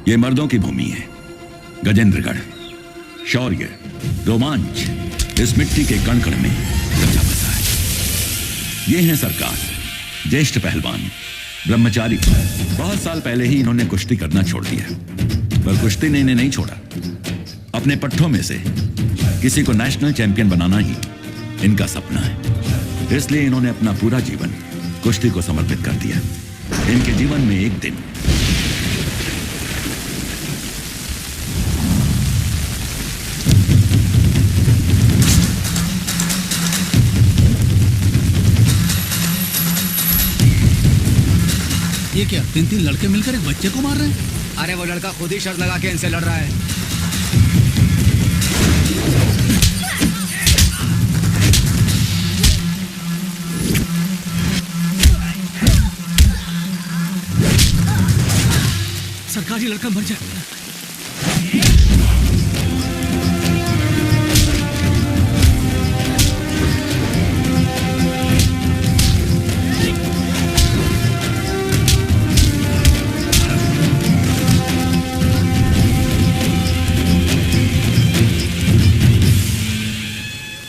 ये मर्दों की भूमि है। गजेंद्रगढ़, शौर्य, रोमांच इस मिट्टी के कण कण में रचा बसा है। ये हैं सरकार, ज्येष्ठ पहलवान, ब्रह्मचारी। बहुत साल पहले ही इन्होंने कुश्ती करना छोड़ दिया, पर कुश्ती ने इन्हें नहीं छोड़ा। अपने पट्टों में से किसी को नेशनल चैंपियन बनाना ही इनका सपना है। इसलिए इन्होंने अपना पूरा जीवन कुश्ती को समर्पित कर दिया। इनके जीवन में एक दिन ये क्या 3 लड़के मिलकर एक बच्चे को मार रहे हैं? अरे वो लड़का खुद ही शर्त लगा के इनसे लड़ रहा है। सरकारी लड़का मर जाए।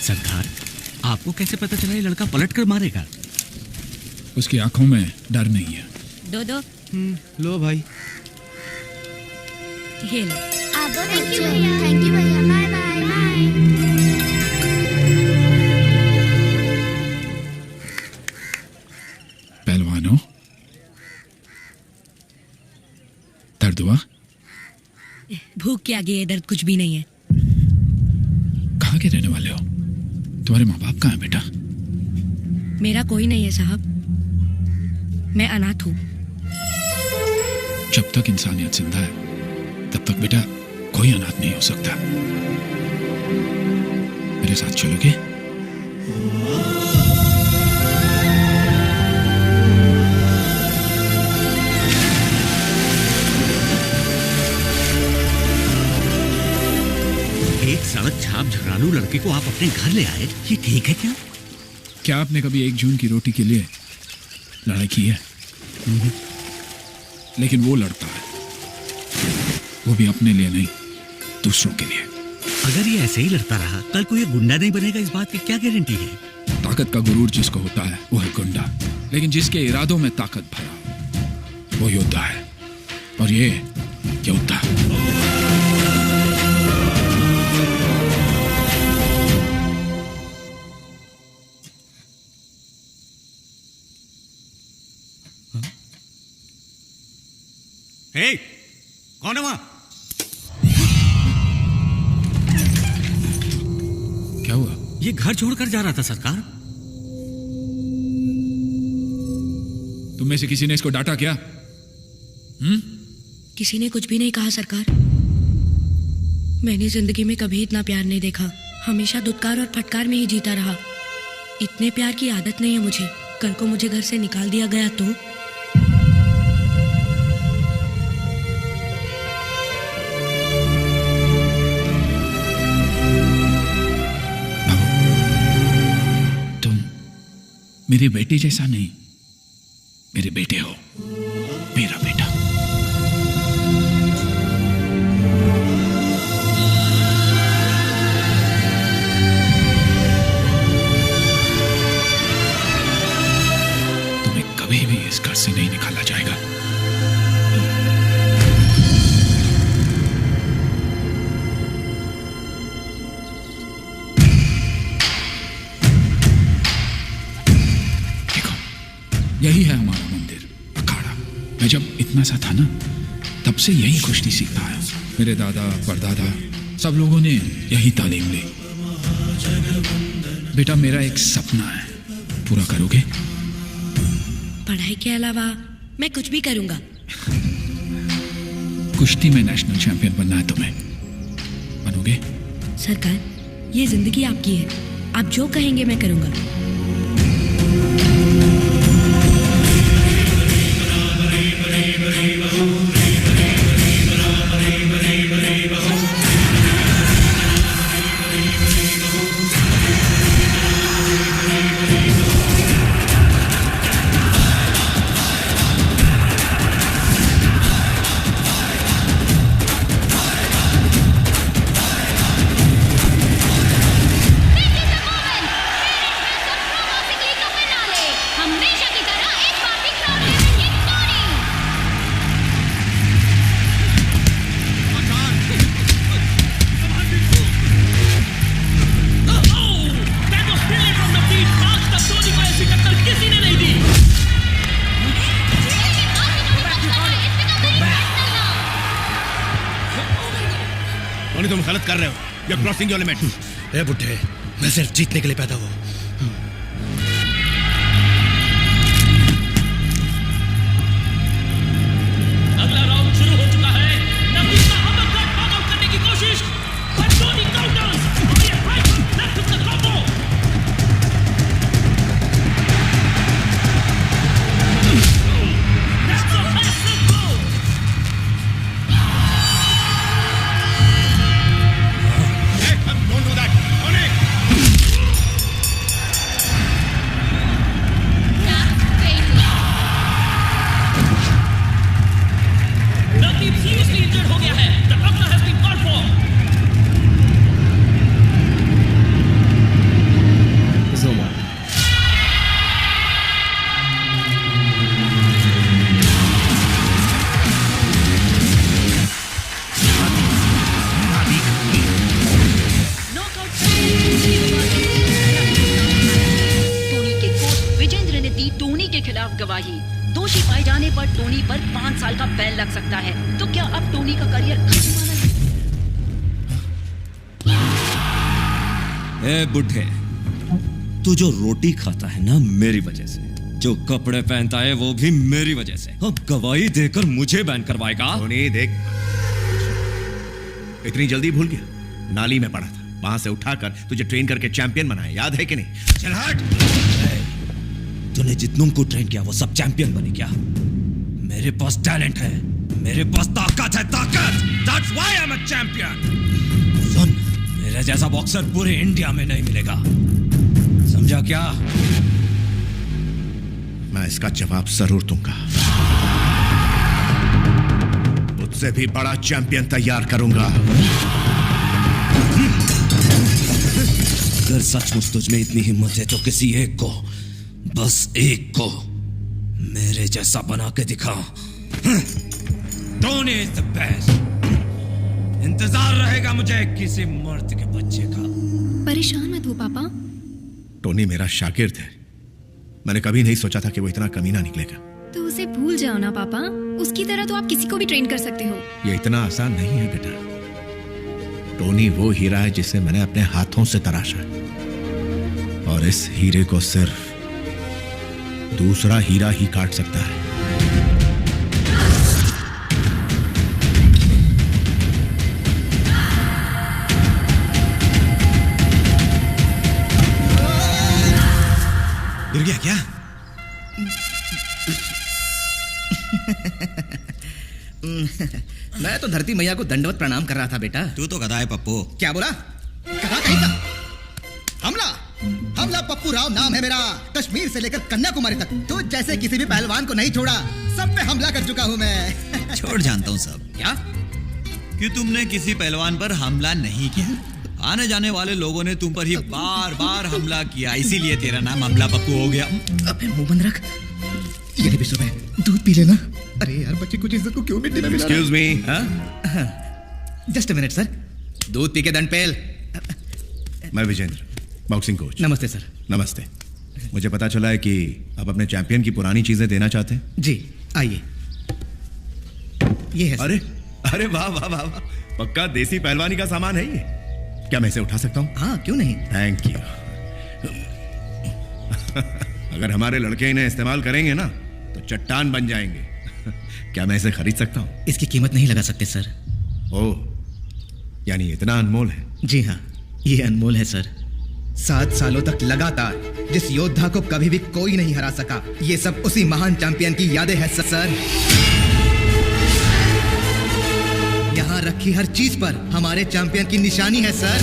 सरकार, आपको कैसे पता चला ये लड़का पलट कर मारेगा? उसकी आंखों में डर नहीं है। दो लो भाई। ये लो। थैंक यू भैया, बाय बाय बाय। पहलवानों, दर्द हुआ? भूख के आगे ये दर्द कुछ भी नहीं है। कहाँ के रहने वाले हो? तुम्हारे माँ बाप कहाँ हैं बेटा? मेरा कोई नहीं है साहब, मैं अनाथ हूँ। जब तक इंसानियत जिंदा है तब तक बेटा कोई अनाथ नहीं हो सकता। मेरे साथ चलोगे? एक सड़क छाप झगड़ालू लड़के को आप अपने घर ले आए, ये ठीक है क्या? क्या आपने कभी 1 जून की रोटी के लिए लड़ाई की है? लेकिन वो लड़ता है, वो भी अपने लिए नहीं, दूसरों के लिए। अगर ये ऐसे ही लड़ता रहा, कल को ये गुंडा नहीं बनेगा, इस बात की क्या गारंटी है? ताकत का गुरूर जिसको होता है वो है गुंडा, लेकिन जिसके इरादों में ताकत भरा वो योद्धा है। और ये योद्धा। हे, कौन है वहां? क्या हुआ? ये घर छोड़कर जा रहा था सरकार। तुम में से किसी ने इसको डांटा क्या? किसी ने कुछ भी नहीं कहा सरकार। मैंने जिंदगी में कभी इतना प्यार नहीं देखा। हमेशा दुत्कार और फटकार में ही जीता रहा। इतने प्यार की आदत नहीं है मुझे। कल को मुझे घर से निकाल दिया गया तो? मेरे बेटे जैसा नहीं, मेरे बेटे हो, मेरा बेटा। तुम्हें कभी भी इस घर से नहीं निकाला जाएगा। यही है हमारा मंदिर, अखाड़ा। मैं जब इतना सा था ना, तब से यही कुश्ती सीखता है। मेरे दादा परदादा सब लोगों ने यही तालीम ली। बेटा, मेरा एक सपना है, पूरा करोगे? पढ़ाई के अलावा मैं कुछ भी करूंगा। कुश्ती में नेशनल चैंपियन बनना है तुम्हें, बनोगे? सरकार, ये जिंदगी आपकी है, आप जो कहेंगे मैं करूंगा। टोनी तुम गलत कर रहे हो, you are crossing your limit. ए बुड्ढे, मैं सिर्फ जीतने के लिए पैदा हुआ। अगला राउंड शुरू हो चुका है। नबील का अपरकट नॉक आउट करने की कोशिश, पर टोनी काउंटर्स और ये right left with the combo. That's a massive blow. Hey, don't do that, Tony. Naqib seriously injured हो गया है। The Abla has been called for. Zoma. Tony के कोच विजेंद्र ने दी टोनी के खिलाफ गवाही। दोषी पाए जाने पर टोनी पर 5 साल का बैन लग सकता है। तो क्या अब टोनी का करियर खत्म वाला है? ए बुढ़े, तू जो रोटी खाता है ना मेरी वजह से, जो कपड़े पहनता है वो भी मेरी वजह से, अब गवाही देकर मुझे बैन करवाएगा? टोनी देख, इतनी जल्दी भूल गया? नाली में पड़ा था, वहां से उठाकर तुझे ट्रेन करके चैंपियन बनाया, याद है कि नहीं? चल हट। तूने जितनों को ट्रेन किया वो सब चैंपियन बने क्या? मेरे पास टैलेंट है, मेरे पास ताकत है, ताकत। That's why I'm a champion. सुन, मेरे जैसा बॉक्सर पूरे इंडिया में नहीं मिलेगा, समझा क्या? मैं इसका जवाब जरूर दूंगा। मुझसे भी बड़ा चैंपियन तैयार करूंगा। अगर सचमुच तुझ में इतनी हिम्मत है तो किसी एक को, बस एक को मेरे जैसा बना के दिखा। Tony is the best. इंतजार रहेगा मुझे किसी मर्द के बच्चे का। परेशान मत हो पापा। टोनी मेरा शागिर्द है, मैंने कभी नहीं सोचा था कि वो इतना कमीना निकलेगा। तो उसे भूल जाओ ना पापा, उसकी तरह तो आप किसी को भी ट्रेन कर सकते हो। ये इतना आसान नहीं है बेटा। टोनी वो हीरा है जिसे मैंने अपने हाथों से तराशा है, और इस हीरे को सिर्फ दूसरा हीरा ही काट सकता है। गिर गया क्या? मैं तो धरती मैया को दंडवत प्रणाम कर रहा था बेटा। तू तो गधा है पप्पू। क्या बोला? कहा कहीं का? हमला हमला पप्पू राव नाम है मेरा। कश्मीर से लेकर कन्याकुमारी तक तो जैसे किसी भी पहलवान को नहीं छोड़ा, सब पे हमला कर चुका हूँ मैं। छोड़ जानता हूँ सब। क्या? कि तुमने किसी पहलवान पर हमला नहीं किया, आने जाने वाले लोगों ने तुम पर ही बार बार हमला किया, इसीलिए तेरा नाम हमला पप्पू हो गया। अबे मुंह बंद रख। ये भी सुबह दूध पी लेना। अरे यार, बच्चे कुछ इज्जत को क्यों मिट्टी में मिला? Excuse me. Just a minute sir, दूध पी के दंड पेल। मैं विजेंद्र, बॉक्सिंग कोच। नमस्ते सर। नमस्ते। मुझे पता चला है कि आप अपने चैंपियन की पुरानी चीजें देना चाहते हैं। जी आइए, ये है सर। अरे अरे वाह वाह वाह वाह, पक्का देसी पहलवानी का सामान है ये। क्या मैं इसे उठा सकता हूँ? हाँ क्यों नहीं। Thank you. अगर हमारे लड़के इन्हें इस्तेमाल करेंगे ना तो चट्टान बन जाएंगे। क्या मैं इसे खरीद सकता हूँ? इसकी कीमत नहीं लगा सकते सर। ओह, यानी इतना अनमोल है? जी हाँ, ये अनमोल है सर। 7 सालों तक लगातार जिस योद्धा को कभी भी कोई नहीं हरा सका, ये सब उसी महान चैंपियन की यादें हैं सर। यहाँ रखी हर चीज पर हमारे चैंपियन की निशानी है सर।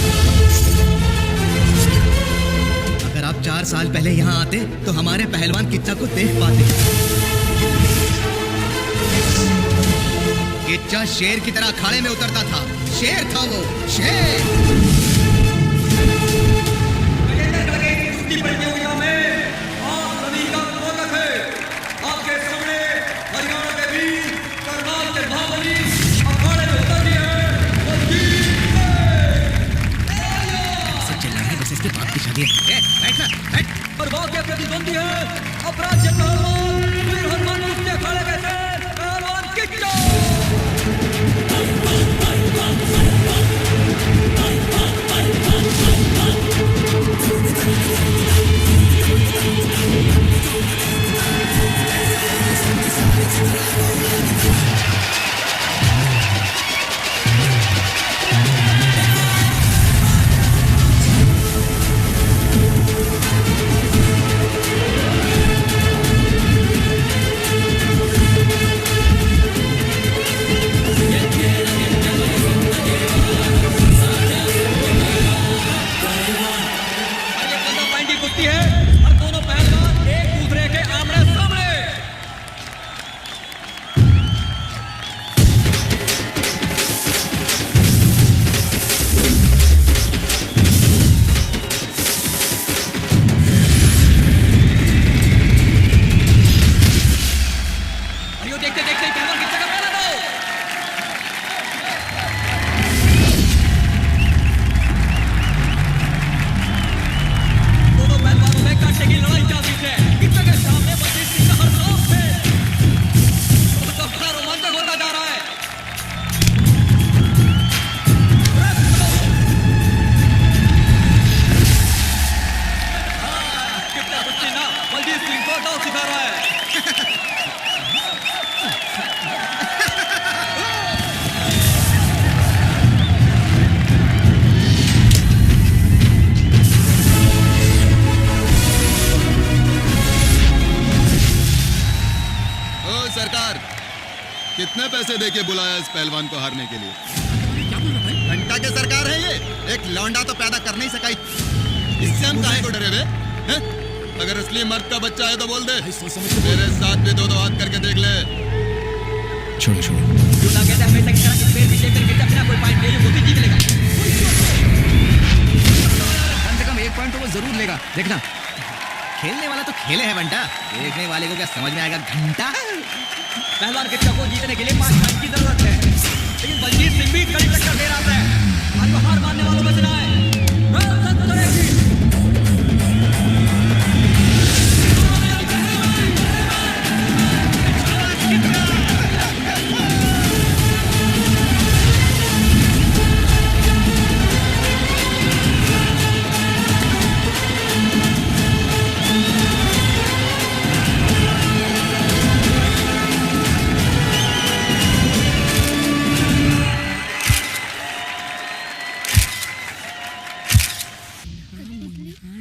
अगर आप 4 साल पहले यहाँ आते तो हमारे पहलवान किच्चा को देख पाते। किच्चा शेर की तरह अखाड़े में उतरता था। शेर था वो, शेर। बैठना, बैठ। और वो क्या प्रतिद्वंदी है अपराध पहलवान वीर हनुमान उसके अखाड़े में से पहलवान किच्चा। पैसे देके बुलाया इस पहलवान को हारने के लिए? घंटा के सरकार है ये, एक लौंडा तो पैदा कर नहीं सका। इससे हम काहे को डरे बे? हैं? अगर असली मर्द का बच्चा है तो बोल दे, मेरे साथ भी दो हाथ करके देख ले। छोड़ो छोड़ो। कम से कम 1 पॉइंट तो वो जरूर लेगा, देखना। खेलने वाला तो खेले है बंटा, देखने वाले को क्या समझ में आएगा घंटा। पहलवान के को जीतने के लिए 5 पॉइंट की जरूरत है, लेकिन बलजीत सिंह भी कड़ी टक्कर दे रहा है। आज वो हार मानने वालों में से ना है।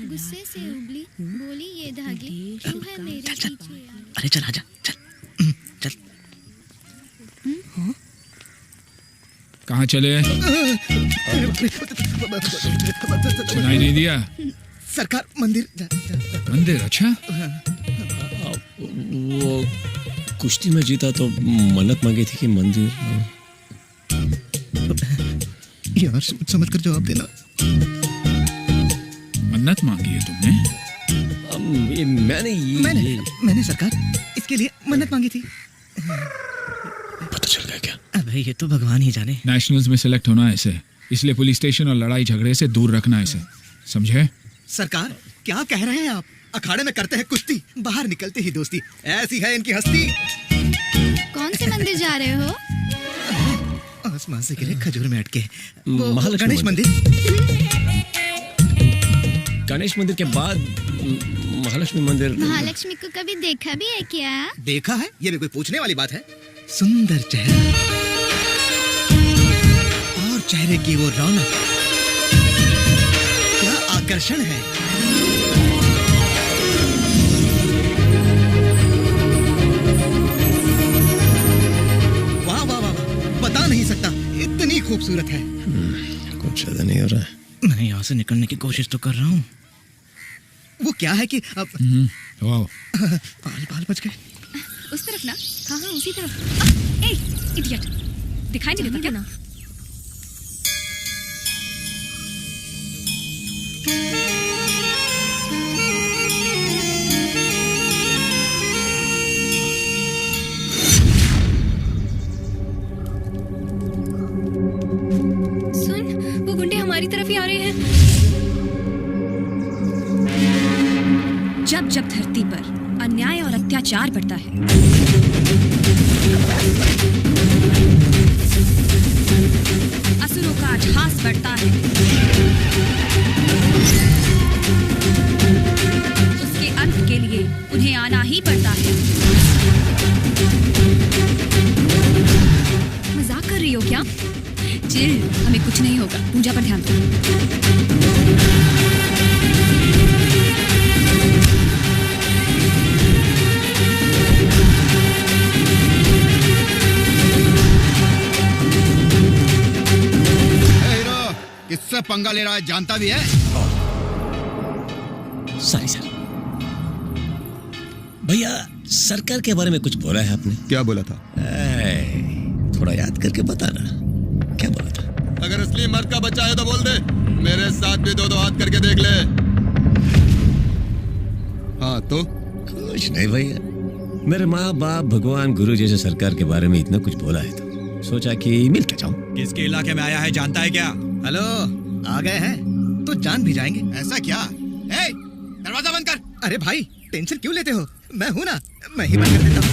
गुस्से से उबली बोली ये धागे क्यों है मेरे पीछे। अरे चल आजा, चल चल। कहाँ चले? सुनाई नहीं दिया? सरकार मंदिर मंदिर? अच्छा। वो कुश्ती में जीता तो मन्नत मांगी थी कि मंदिर। यार सोच समझ कर जवाब देना। मन्नत मांगी है तुमने? मैंने सरकार इसके लिए मन्नत मांगी थी। पता चल गया क्या? अबे ये तो भगवान ही जाने। नेशनल्स में सिलेक्ट होना है इसे, इसलिए पुलिस स्टेशन और लड़ाई झगड़े से दूर रखना है इसे, समझे? सरकार क्या कह रहे हैं आप? अखाड़े में करते हैं कुश्ती, बाहर निकलते ही दोस्ती, ऐसी है इनकी हस्ती। कौन से मंदिर जा रहे हो? आसमान से गिरे खजूर में अटके महालक्ष्मी गणेश मंदिर। गणेश मंदिर के बाद महालक्ष्मी मंदिर। महालक्ष्मी को कभी देखा भी है क्या? देखा है? ये भी कोई पूछने वाली बात है? सुंदर चेहरा और चेहरे की वो रौनक, क्या आकर्षण है। वाह वाह वाह, बता नहीं सकता, इतनी खूबसूरत है। कुछ ज्यादा नहीं हो रहा है। मैं यहाँ से निकलने की कोशिश तो कर रहा हूँ। वो क्या है कि अब बाल बच गए। उस तरफ ना? हाँ हाँ उसी तरफ। ए इडियट, दिखाई नहीं देता क्या? ना सुन, वो गुंडे हमारी तरफ ही आ रहे हैं। जब जब धरती पर अन्याय और अत्याचार बढ़ता है, असुरों का अट्टहास बढ़ता है, उसके अंत के लिए उन्हें आना ही पड़ता है। मजाक कर रही हो क्या? चिल, हमें कुछ नहीं होगा, पूजा पर ध्यान दो। किससे पंगा ले रहा है जानता भी है? Sorry sir. भैया सरकार के बारे में कुछ बोला है आपने? क्या बोला था? थोड़ा याद करके बताना, क्या बोला था? अगर असली मर्द का बच्चा है तो बोल दे, मेरे साथ भी दो हाथ करके देख ले। हाँ तो? कुछ नहीं भैया, मेरे माँ बाप भगवान गुरु जैसे सरकार के बारे में इतना कुछ बोला है तो सोचा कि मिल के जाऊं। किसके इलाके में आया है जानता है क्या? हेलो, आ गए हैं तो जान भी जाएंगे। ऐसा क्या? ए, दरवाजा बंद कर। अरे भाई टेंशन क्यों लेते हो, मैं हूं ना, मैं ही बंद कर देता हूं।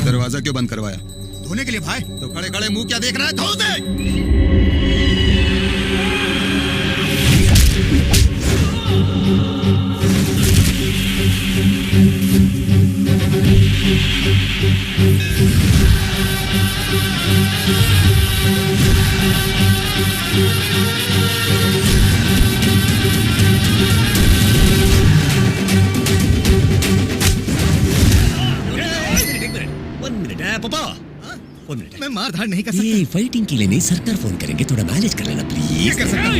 दरवाजा क्यों बंद करवाया? धोने के लिए भाई। तो खड़े खड़े मुंह क्या देख रहा है? धो दे। मैं मार धाड़ नहीं कर सकता। ये फाइटिंग के लिए नहीं, सरकार फोन करेंगे, थोड़ा मैनेज कर लेना प्लीज। ये कर सकता हूँ।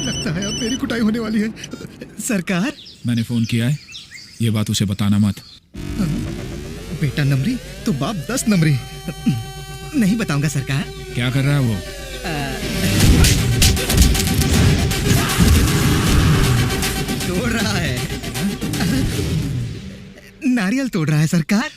लगता है अब मेरी कुटाई होने वाली है। सरकार, मैंने फोन किया है, ये बात उसे बताना मत। बेटा नमरी तो बाप 10 नमरी। नहीं बताऊंगा सरकार। क्या कर रहा है वो? तोड़ रहा है, नारियल तोड़ रहा है सरकार।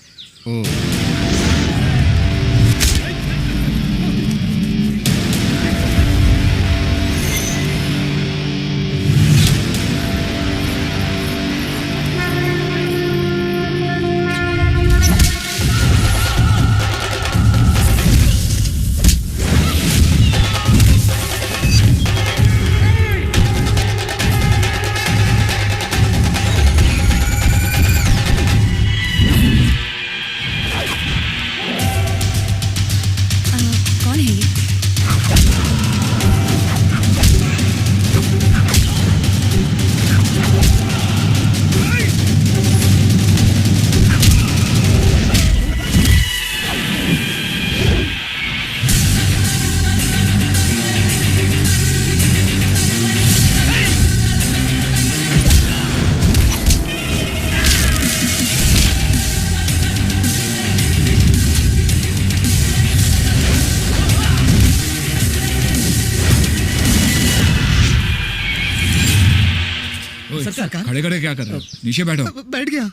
कौन है ये? ओए, सरकार। खड़े खड़े क्या कर रहे हो? नीचे बैठो। बैठ गया।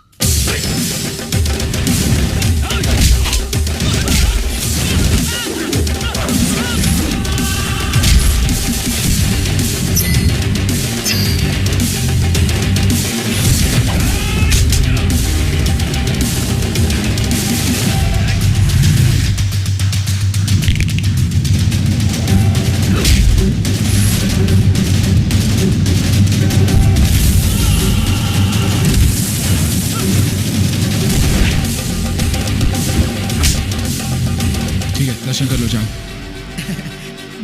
ठीक है, दर्शन कर लो, जाओ।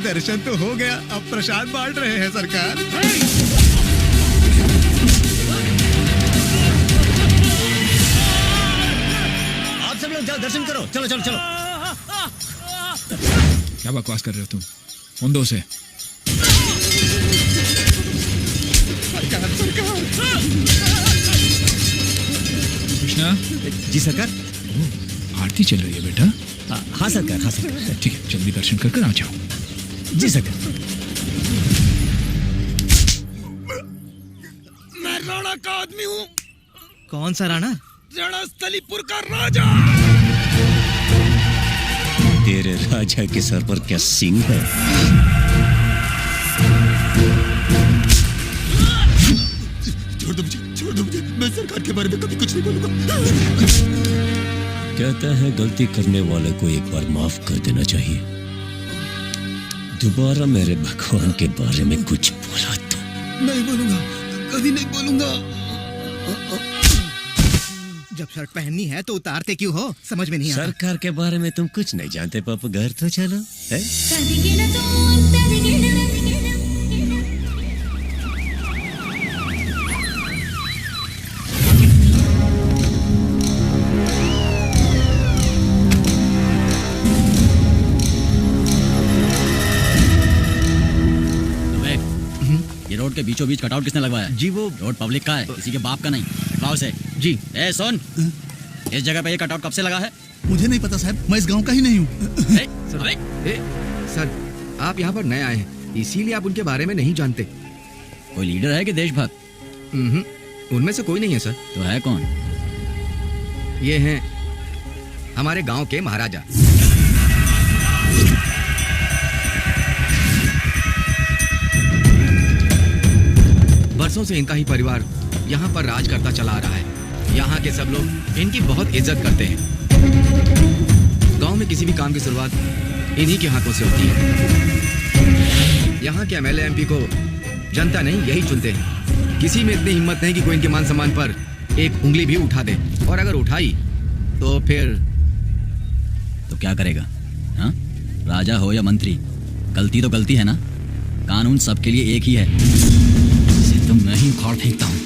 दर्शन तो हो गया, अब प्रसाद बांट रहे हैं सरकार। आप सब लोग जाओ दर्शन करो, चलो चलो चलो। क्या बकवास कर रहे हो तुम? उन दो से कृष्णा। जी सरकार। आरती चल रही है बेटा। हाँ सरकार, हाँ सरकार। ठीक है, जल्दी दर्शन कर आ जाओ। जी सरकार। मैं राणा का आदमी हूँ। कौन सा राणा? रणस्थलीपुर का राजा। तेरे राजा के सर पर क्या सिंह है? छोड़ दो मुझे, छोड़ दो मुझे। मैं सरकार के बारे में कभी कुछ नहीं बोलूंगा। कहता है गलती करने वाले को एक बार माफ कर देना चाहिए। दोबारा मेरे भगवान के बारे में कुछ बोला तो नहीं बोलूंगा, कभी नहीं बोलूंगा। जब शर्ट पहननी है तो उतारते क्यों हो? समझ में नहीं आता। सरकार के बारे में तुम कुछ नहीं जानते पापा, घर तो चलो है? ये रोड के बीचों बीच कटआउट किसने लगवाया? जी वो रोड पब्लिक का है, किसी के बाप का नहीं। हटाओ से। जी। ए सुन, इस जगह पे ये कटआउट कब से लगा है? मुझे नहीं पता साहब, मैं इस गांव का ही नहीं हूँ। सर, आप यहाँ पर नए आए हैं, इसीलिए आप उनके बारे में नहीं जानते। कोई लीडर है कि देशभक्त? उनमें से कोई नहीं है सर। तो है कौन? ये हैं हमारे गांव के महाराजा। वर्षों से इनका ही परिवार यहाँ पर राज करता चला आ रहा है। यहाँ के सब लोग इनकी बहुत इज्जत करते हैं। गांव में किसी भी काम की शुरुआत इन्हीं के हाथों से होती है। यहाँ के एमएलए एमपी को जनता नहीं यही चुनते हैं। किसी में इतनी हिम्मत नहीं कि कोई इनके मान सम्मान पर एक उंगली भी उठा दे, और अगर उठाई तो फिर तो क्या करेगा? हाँ, राजा हो या मंत्री, गलती तो गलती है ना। कानून सबके लिए एक ही है। इसे तो मैं ही उखाड़ फेंकता हूँ।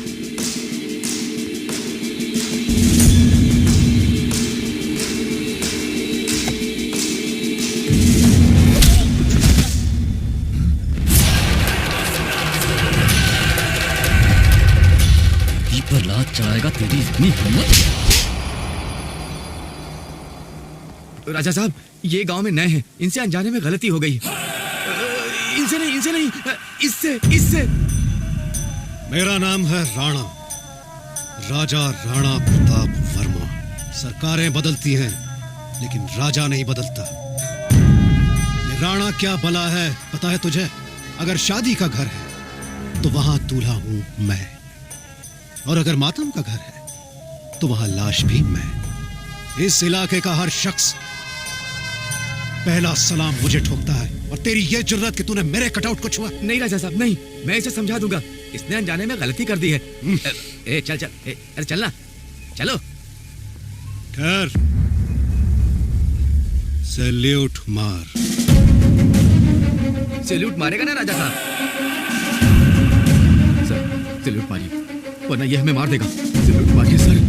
पर लात चढ़ाएगा तेरी इतनी हिम्मत? राजा साहब, ये गांव में नए हैं, इनसे अनजाने में गलती हो गई। इनसे नहीं, इससे। मेरा नाम है राणा, राजा राणा प्रताप वर्मा। सरकारें बदलती हैं लेकिन राजा नहीं बदलता। ये राणा क्या बला है पता है तुझे? अगर शादी का घर है तो वहां दूल्हा हूं मैं, और अगर मातम का घर है तो वहां लाश भी मैं। इस इलाके का हर शख्स पहला सलाम मुझे ठोकता है, और तेरी ये जुर्रत कि तूने मेरे कटआउट को छुआ। नहीं राजा साहब, नहीं, मैं इसे समझा दूंगा। इसने अनजाने में गलती कर दी है। चल, अरे चलना, चलो। ठहर, सैल्यूट मार। सैल्यूट मारेगा ना राजा साहब? सर, सैल्यूट मारिए, वरना ये हमें मार देगा। सैल्यूट मारिए सर।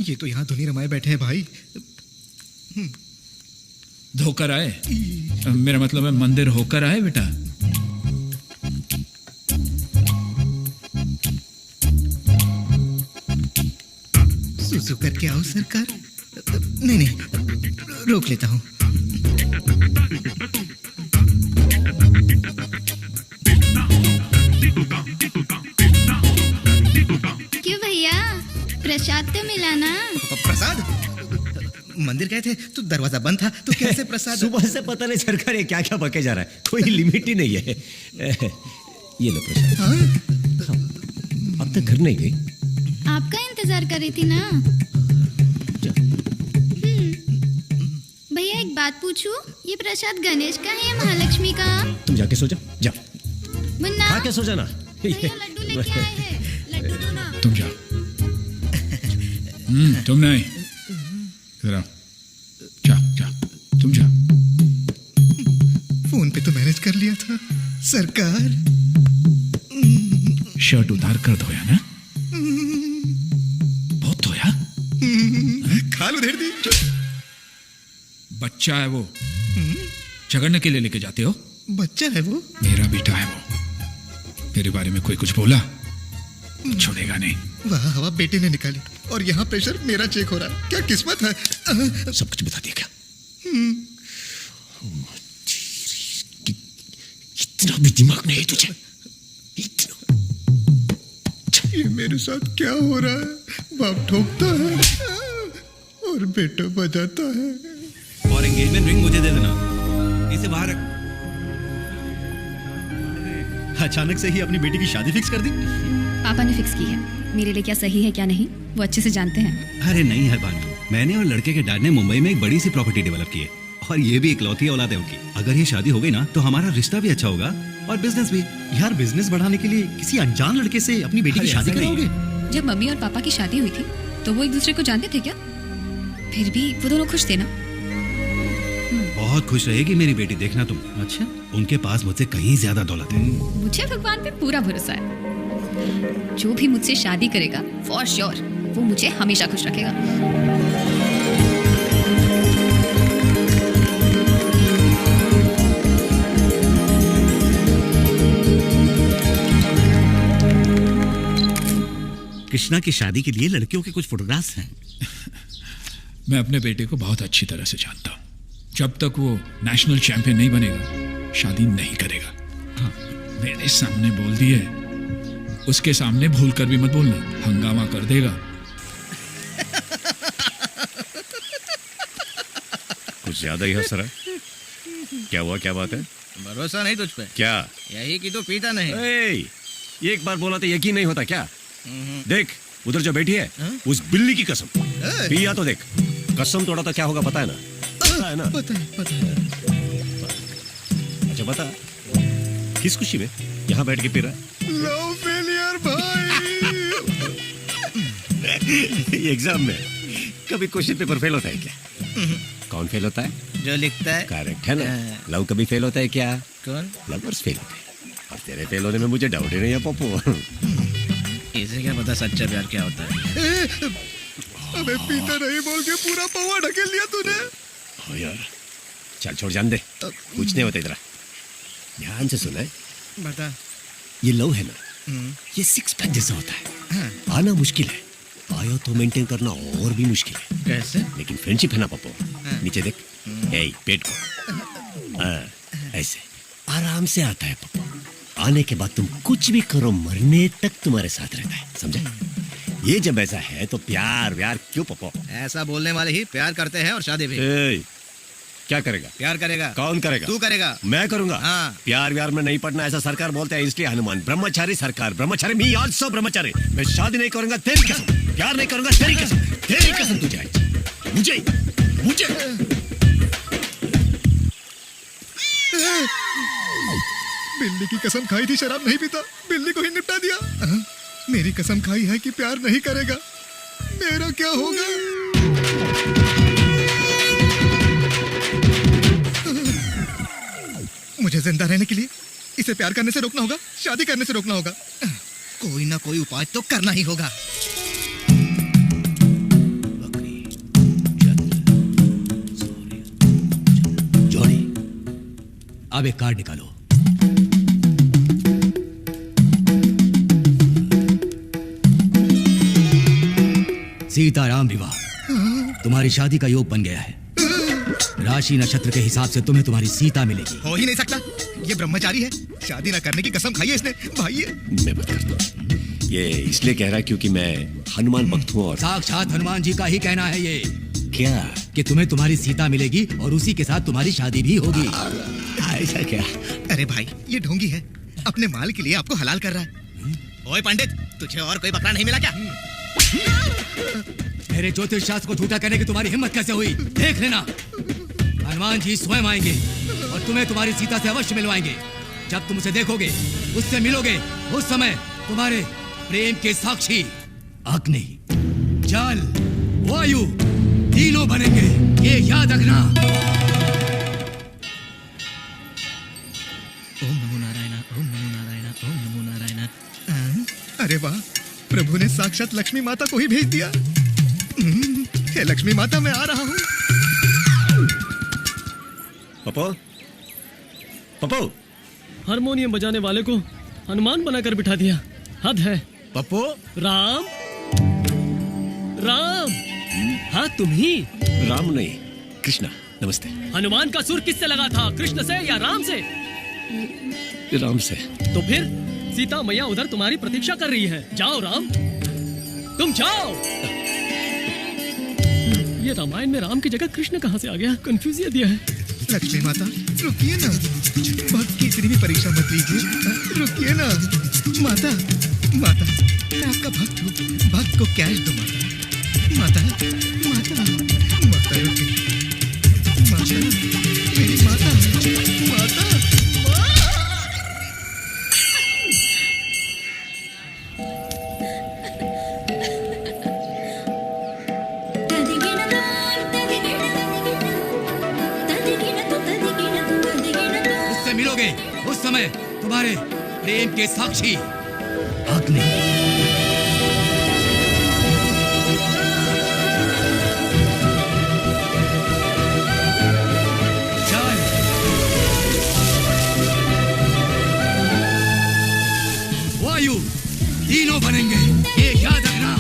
ये तो यहाँ धुनी रमाए बैठे हैं भाई। धोकर आए? मेरा मतलब है मंदिर होकर आए बेटा। सुसु करके आओ सरकार। नहीं, रोक लेता हूँ। क्यों भैया, प्रसाद तो मिला ना? प्रसाद? मंदिर गए थे तो दरवाजा बंद था, तो कैसे प्रसाद? सुबह से पता नहीं सरकार ये क्या क्या बके जा रहा है, कोई लिमिट ही नहीं है। ये लो प्रसाद। अब तक घर नहीं गई? आपका इंतजार कर रही थी ना। भैया एक बात पूछूं, ये प्रसाद गणेश का है या महालक्ष्मी का? तुम जाके सो जा, जा। मुन्ना, खा के सो जाना। लड्डू लेके आए हैं, लड्डू दो ना। तुम जाओ। तुम नहीं, जरा जा, तुम जा। फोन पे तो मैनेज कर लिया था सरकार। शर्ट उतार कर धोया ना? बहुत धोया? खाल उधेड़ दी। बच्चा है वो, झगड़ने के लिए लेके जाते हो? बच्चा है वो? मेरा बेटा है वो। मेरे बारे में कोई कुछ बोला छोड़ेगा नहीं। वह हवा बेटे ने निकाली और यहाँ प्रेशर मेरा चेक हो रहा है। क्या किस्मत है। सब कुछ बता दिया क्या? इतना भी दिमाग नहीं है तुझे? ये मेरे साथ क्या हो रहा है? बाप ठोकता है और बेटा बजाता है। और एंगेजमेंट रिंग मुझे दे देना, इसे बाहर रख। अचानक से ही अपनी बेटी की शादी फिक्स कर दी? पापा ने फिक्स की है। मेरे लिए क्या सही है क्या नहीं वो अच्छे से जानते हैं। अरे नहीं है बानू, मैंने और लड़के के डैड ने मुंबई में एक बड़ी सी प्रॉपर्टी डेवलप की है, और ये भी इकलौती औलाद है उनकी। अगर ये शादी हो गई ना तो हमारा रिश्ता भी अच्छा होगा और बिजनेस भी। यार बिजनेस बढ़ाने के लिए किसी अनजान लड़के से अपनी बेटी की शादी करोगे? जब मम्मी और पापा की शादी हुई थी तो वो एक दूसरे को जानते थे क्या? फिर भी वो दोनों खुश थे ना? बहुत खुश रहेगी मेरी बेटी, देखना तुम। अच्छा, उनके पास मुझसे कहीं ज्यादा दौलत है। मुझे भगवान पे पूरा भरोसा है। जो भी मुझसे शादी करेगा फॉर श्योर वो मुझे हमेशा खुश रखेगा। कृष्णा की शादी के लिए लड़कियों के कुछ फोटोग्राफ्स हैं। मैं अपने बेटे को बहुत अच्छी तरह से जानता हूँ। जब तक वो नेशनल चैंपियन नहीं बनेगा शादी नहीं करेगा। मेरे सामने बोल दिए, उसके सामने भूल कर भी मत बोलना, हंगामा कर देगा। कुछ ज्यादा ही हंस रहा है। क्या हुआ, क्या बात है? भरोसा नहीं तुझ पे? क्या? यही कि तू पीता नहीं। ये एक बार बोला तो यकीन नहीं होता क्या? देख उधर जो बैठी है उस बिल्ली की कसम, पिया तो देख, कसम तोड़ा तो क्या होगा पता है ना? पता है ना? पता है। अच्छा बता, किस खुशी में यहाँ बैठ के पी रहा है? लव फेलियर भाई। एग्जाम में कभी क्वेश्चन पेपर फेल होता है क्या? कौन फेल होता है? जो लिखता है। करेक्ट है ना? लव कभी फेल होता है क्या? कौन? लवर्स फेल होते हैं। और तेरे फेल होने में मुझे डाउट ही नहीं है पप्पू। इसे क्या पता सच्चा प्यार क्या होता है? अबे पीता नहीं बोल के पूरा पौवा ढकेल लिया तूने। हो यार, चल छोड़, जान दे, कुछ नहीं होता इधर। ध्यान से सुना है, बता। ये लव है ना, ये सिक्स पैक जैसा होता है। आना मुश्किल है, आयो तो मेंटेन करना और भी मुश्किल है। कैसे? लेकिन फ्रेंडशिप है ना पप्पू, नीचे देख, पेट को, ऐसे आराम से आता है पप्पू। आने के बाद तुम कुछ भी करो, मरने तक तुम्हारे साथ रहता है, समझा? ये जब ऐसा है तो प्यार व्यार क्यों पप्पू? ऐसा बोलने वाले ही प्यार करते हैं और शादी भी। क्या करेगा? प्यार करेगा। कौन करेगा? तू करेगा। मैं करूंगा। हाँ। प्यार व्यार में नहीं पड़ना ऐसा सरकार बोलते हैं, इसलिए हनुमान ब्रह्मचारी सरकार, ब्रह्मचारी मी आल्सो ब्रह्मचारी। मैं शादी नहीं करूंगा तेरी कसम, प्यार नहीं करूंगा तेरी कसम, तेरी कसम तुझे आई। मुझे बिल्ली की कसम खाई थी, शराब नहीं पीता, बिल्ली को ही निपटा दिया। मेरी कसम खाई है कि प्यार नहीं करेगा, मेरा क्या होगा? मुझे जिंदा रहने के लिए इसे प्यार करने से रोकना होगा, शादी करने से रोकना होगा। कोई ना कोई उपाय तो करना ही होगा। जोड़ी, अब एक कार्ड निकालो। सीताराम विवाह, तुम्हारी शादी का योग बन गया है। राशि नक्षत्र के हिसाब से तुम्हें तुम्हारी सीता मिलेगी। हो ही नहीं सकता, ये ब्रह्मचारी है, शादी न करने की कसम खाई है इसने। भाई मैं बता दूं, ये इसलिए कह रहा है क्योंकि मैं हनुमान भक्त हूँ और साक्षात हनुमान जी का ही कहना है ये। क्या? कि तुम्हें तुम्हारी सीता मिलेगी और उसी के साथ तुम्हारी शादी भी होगी। ऐसा क्या? अरे भाई, ये ढोंगी है, अपने माल के लिए आपको हलाल कर रहा है। ओए पंडित, तुझे और कोई बकरा नहीं मिला क्या? मेरे ज्योतिष शास्त्र को झूठा करने की तुम्हारी हिम्मत कैसे हुई? देख लेना, हनुमान जी स्वयं आएंगे और तुम्हें तुम्हारी सीता से अवश्य मिलवाएंगे। जब तुम उसे देखोगे, उससे मिलोगे, उस समय तुम्हारे प्रेम के साक्षी अग्नि, जल, वायु तीनों बनेंगे, ये याद रखना। ओम नमो नारायण, ओम नमो नारायण, ओम नमो नारायण। अरे वाह, प्रभु ने साक्षात लक्ष्मी माता को ही भेज दिया। हे लक्ष्मी माता, मैं आ रहा हूँ। पप्पू, हारमोनियम बजाने वाले को हनुमान बनाकर बिठा दिया, हद है। पप्पू, राम, हाँ तुम ही। राम नहीं, कृष्णा, नमस्ते। हनुमान का सुर किससे लगा था, कृष्ण से या राम से? राम से। तो फिर सीता मैया उधर तुम्हारी प्रतीक्षा कर रही है, जाओ राम, तुम जाओ। ये रामायण में राम की जगह कृष्ण कहाँ से आ गया? कंफ्यूज दिया है। लक्ष्मी माता, रुकिए ना, भक्त की इतनी भी परीक्षा मत लीजिए, रुकिए ना। माता, माता, मैं आपका भक्त हूँ, भक्त को कैश दो माता। माता, माता, माता रुकिए, माता, मेरी माता, माता, मिलोगे, उस समय तुम्हारे प्रेम के साक्षी अग्नि, जल, वायु तीनों बनेंगे, ये याद रखना।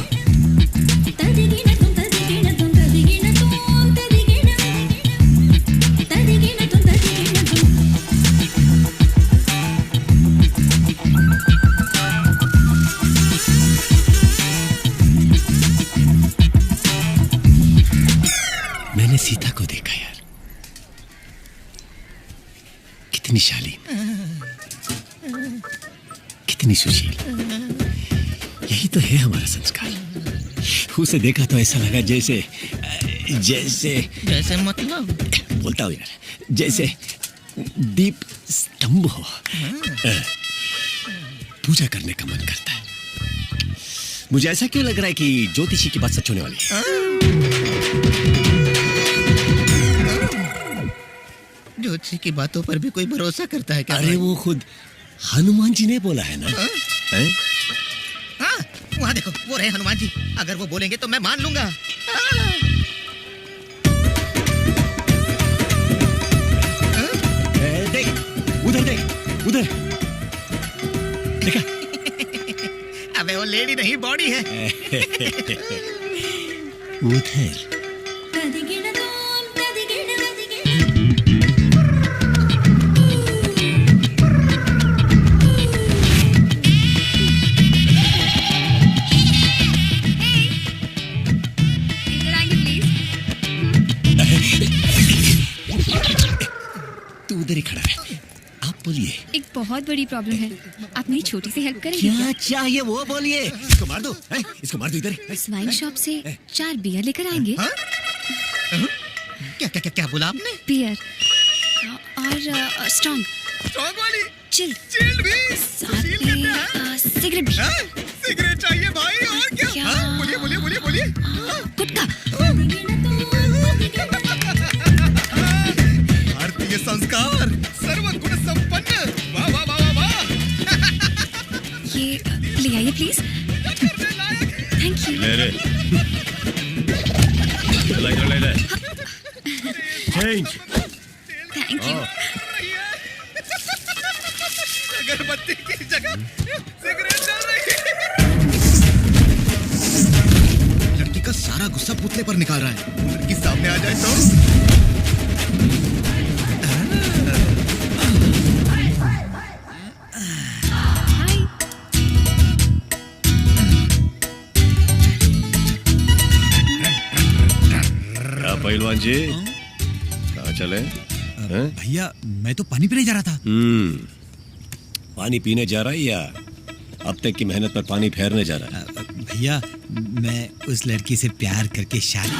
कितनी शालीन, कितनी सुशील। यही तो है हमारा संस्कार। उसे देखा तो ऐसा लगा जैसे जैसे जैसे मतलब बोलता हूँ यार, जैसे दीप स्तंभ हो। पूजा करने का मन करता है। मुझे ऐसा क्यों लग रहा है कि ज्योतिषी की बात सच होने वाली है? ज्योतिषी की बातों पर भी कोई भरोसा करता है क्या? अरे वो खुद हनुमान जी ने बोला है ना। हैं? हाँ, वहाँ देखो, वो रहे हनुमान जी। अगर वो बोलेंगे तो मैं मान लूंगा। देख, उधर देख, उधर देखा? अबे वो लेडी नहीं, बॉडी है। उधर तू उधर ही खड़ा है। आप बोलिए। एक बहुत बड़ी प्रॉब्लम है, आप मेरी छोटी सी हेल्प करेंगे क्या चाहिए वो बोलिए। इसको मार दो, इसको मार दो इधर। वाइन शॉप से 4 बियर लेकर आएंगे। क्या क्या क्या क्या बोला आपने? बियर और स्ट्रॉन्ग वाली, चिल भी साथ में सिगरेट भी। सिगरेट चाहिए भाई, और क्या? हाँ? बोलिए बोलिए बोलिए बोलिए। गुटखा। भारतीय संस्कार, सर्वगुण संपन्न। वाह वाह वाह वाह। ये ले आइए प्लीज। Thank you. ले रे। ले। चेंज। Thank you. अगरबत्ती की जगह सिगरेट चल रही है। लड़की का सारा गुस्सा पुतले पर निकाल रहा है। लड़की सामने आ जाए तो पहलवान जी कहाँ चले? भैया मैं तो पानी पीने जा रहा था। पानी पीने जा रहा है या अब तक की मेहनत पर पानी फेरने जा रहा है? भैया मैं उस लड़की से प्यार करके शादी।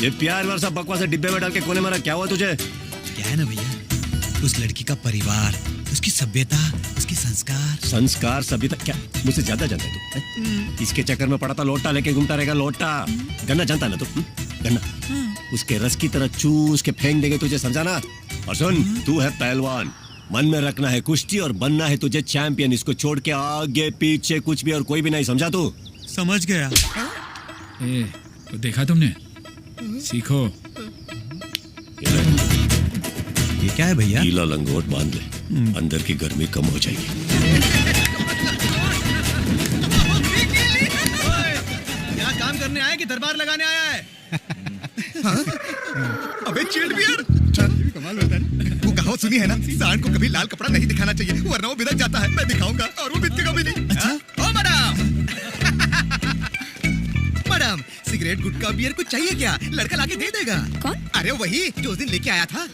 ये प्यार वाला सब बकवास डिब्बे में डाल के कोने मारा। क्या हुआ तुझे? क्या है ना भैया, उस लड़की का परिवार, उसकी सभ्यता, उसके संस्कार सभ्यता क्या मुझसे ज्यादा जानता है तू? इसके चक्कर में पड़ा था, लोटा लेके घूमता रहेगा। लोटा गन्ना जानता है ना तू? गन्ना उसके रस की तरह चूस के फेंक देंगे तुझे, समझा ना? और सुन, तू है पहलवान, मन में रखना है कुश्ती और बनना है तुझे चैंपियन। इसको छोड़ के आगे पीछे कुछ भी और कोई भी नहीं, समझा तू? समझ गया। तो देखा तुमने, सीखो। ये क्या है भैया? गीला लंगोट बांध ले, अंदर की गर्मी कम हो जाएगी। यहाँ काम करने आया कि दरबार लगाने आया है? हाँ? अबे चिल्ड बियर, कमाल होता है। वो कहावत सुनी है ना, सांड को कभी लाल कपड़ा नहीं दिखाना चाहिए वरना वो बिदक जाता है। मैं दिखाऊंगा और वो बिदकेगा भी नहीं। अच्छा? ओ मैडम, मैडम सिगरेट गुटखा बियर कुछ चाहिए क्या? लड़का लाके दे देगा। कौन? अरे वही जो उस दिन लेके आया था।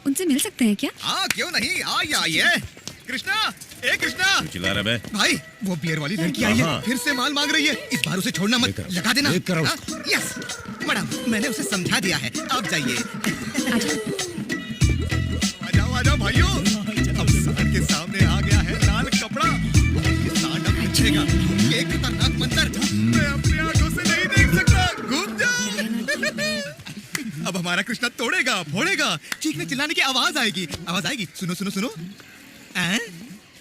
उनसे मिल सकते हैं क्या? हाँ क्यों नहीं, आइए। कृष्णा, ए कृष्णा। चिल्ला रहा है भाई वो बियर वाली लड़की आई है, फिर से माल मांग रही है। इस बार उसे छोड़ना मत, लगा देना। यस मैडम, मैंने उसे समझा दिया है, अब जाइए। आ जाओ भाइयों, अब सांड के सामने आ गया है लाल कपड़ा। ये सांड अब पूछेगा, एक खतरनाक मंत्र मैं अपनी आंखों से नहीं देख सकता। घूम जाओ। अब हमारा कृष्णा तोड़ेगा, फोड़ेगा, चीखने चिल्लाने की आवाज आएगी। सुनो सुनो सुनो।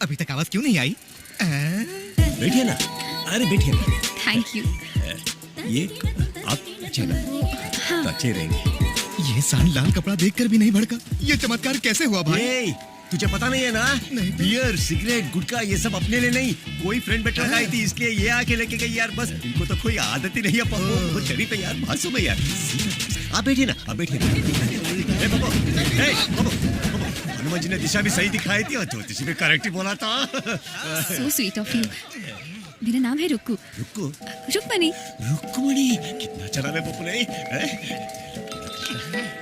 अभी तक आवाज क्यों नहीं आई? बैठिए ना, अरे बैठिए ना। Thank you. ये आप अच्छे ना, तो अच्छे रहेंगे। ये सांड लाल कपड़ा देखकर भी नहीं भड़का। ये चमत्कार कैसे हुआ भाई? तुझे पता नहीं है ना? नहीं। बियर, सिगरेट, गुटखा ये सब अपने लिए नहीं, कोई फ्रेंड बैठ रखा थी इसलिए ये आके लेके गई यार। बस इनको तो कोई आदत ही नहीं है। बहुत शरीफ है यार, मासूम है यार। आप बैठिए ना, आप बैठिए ना। हनुमान जी ने दिशा भी सही दिखाई थी और ज्योतिषी भी करेक्ट ही बोला था। So sweet of you. मेरा नाम है रुक्कू। रुक्मणी। रुक्मणी, कितना चला रे पपुले।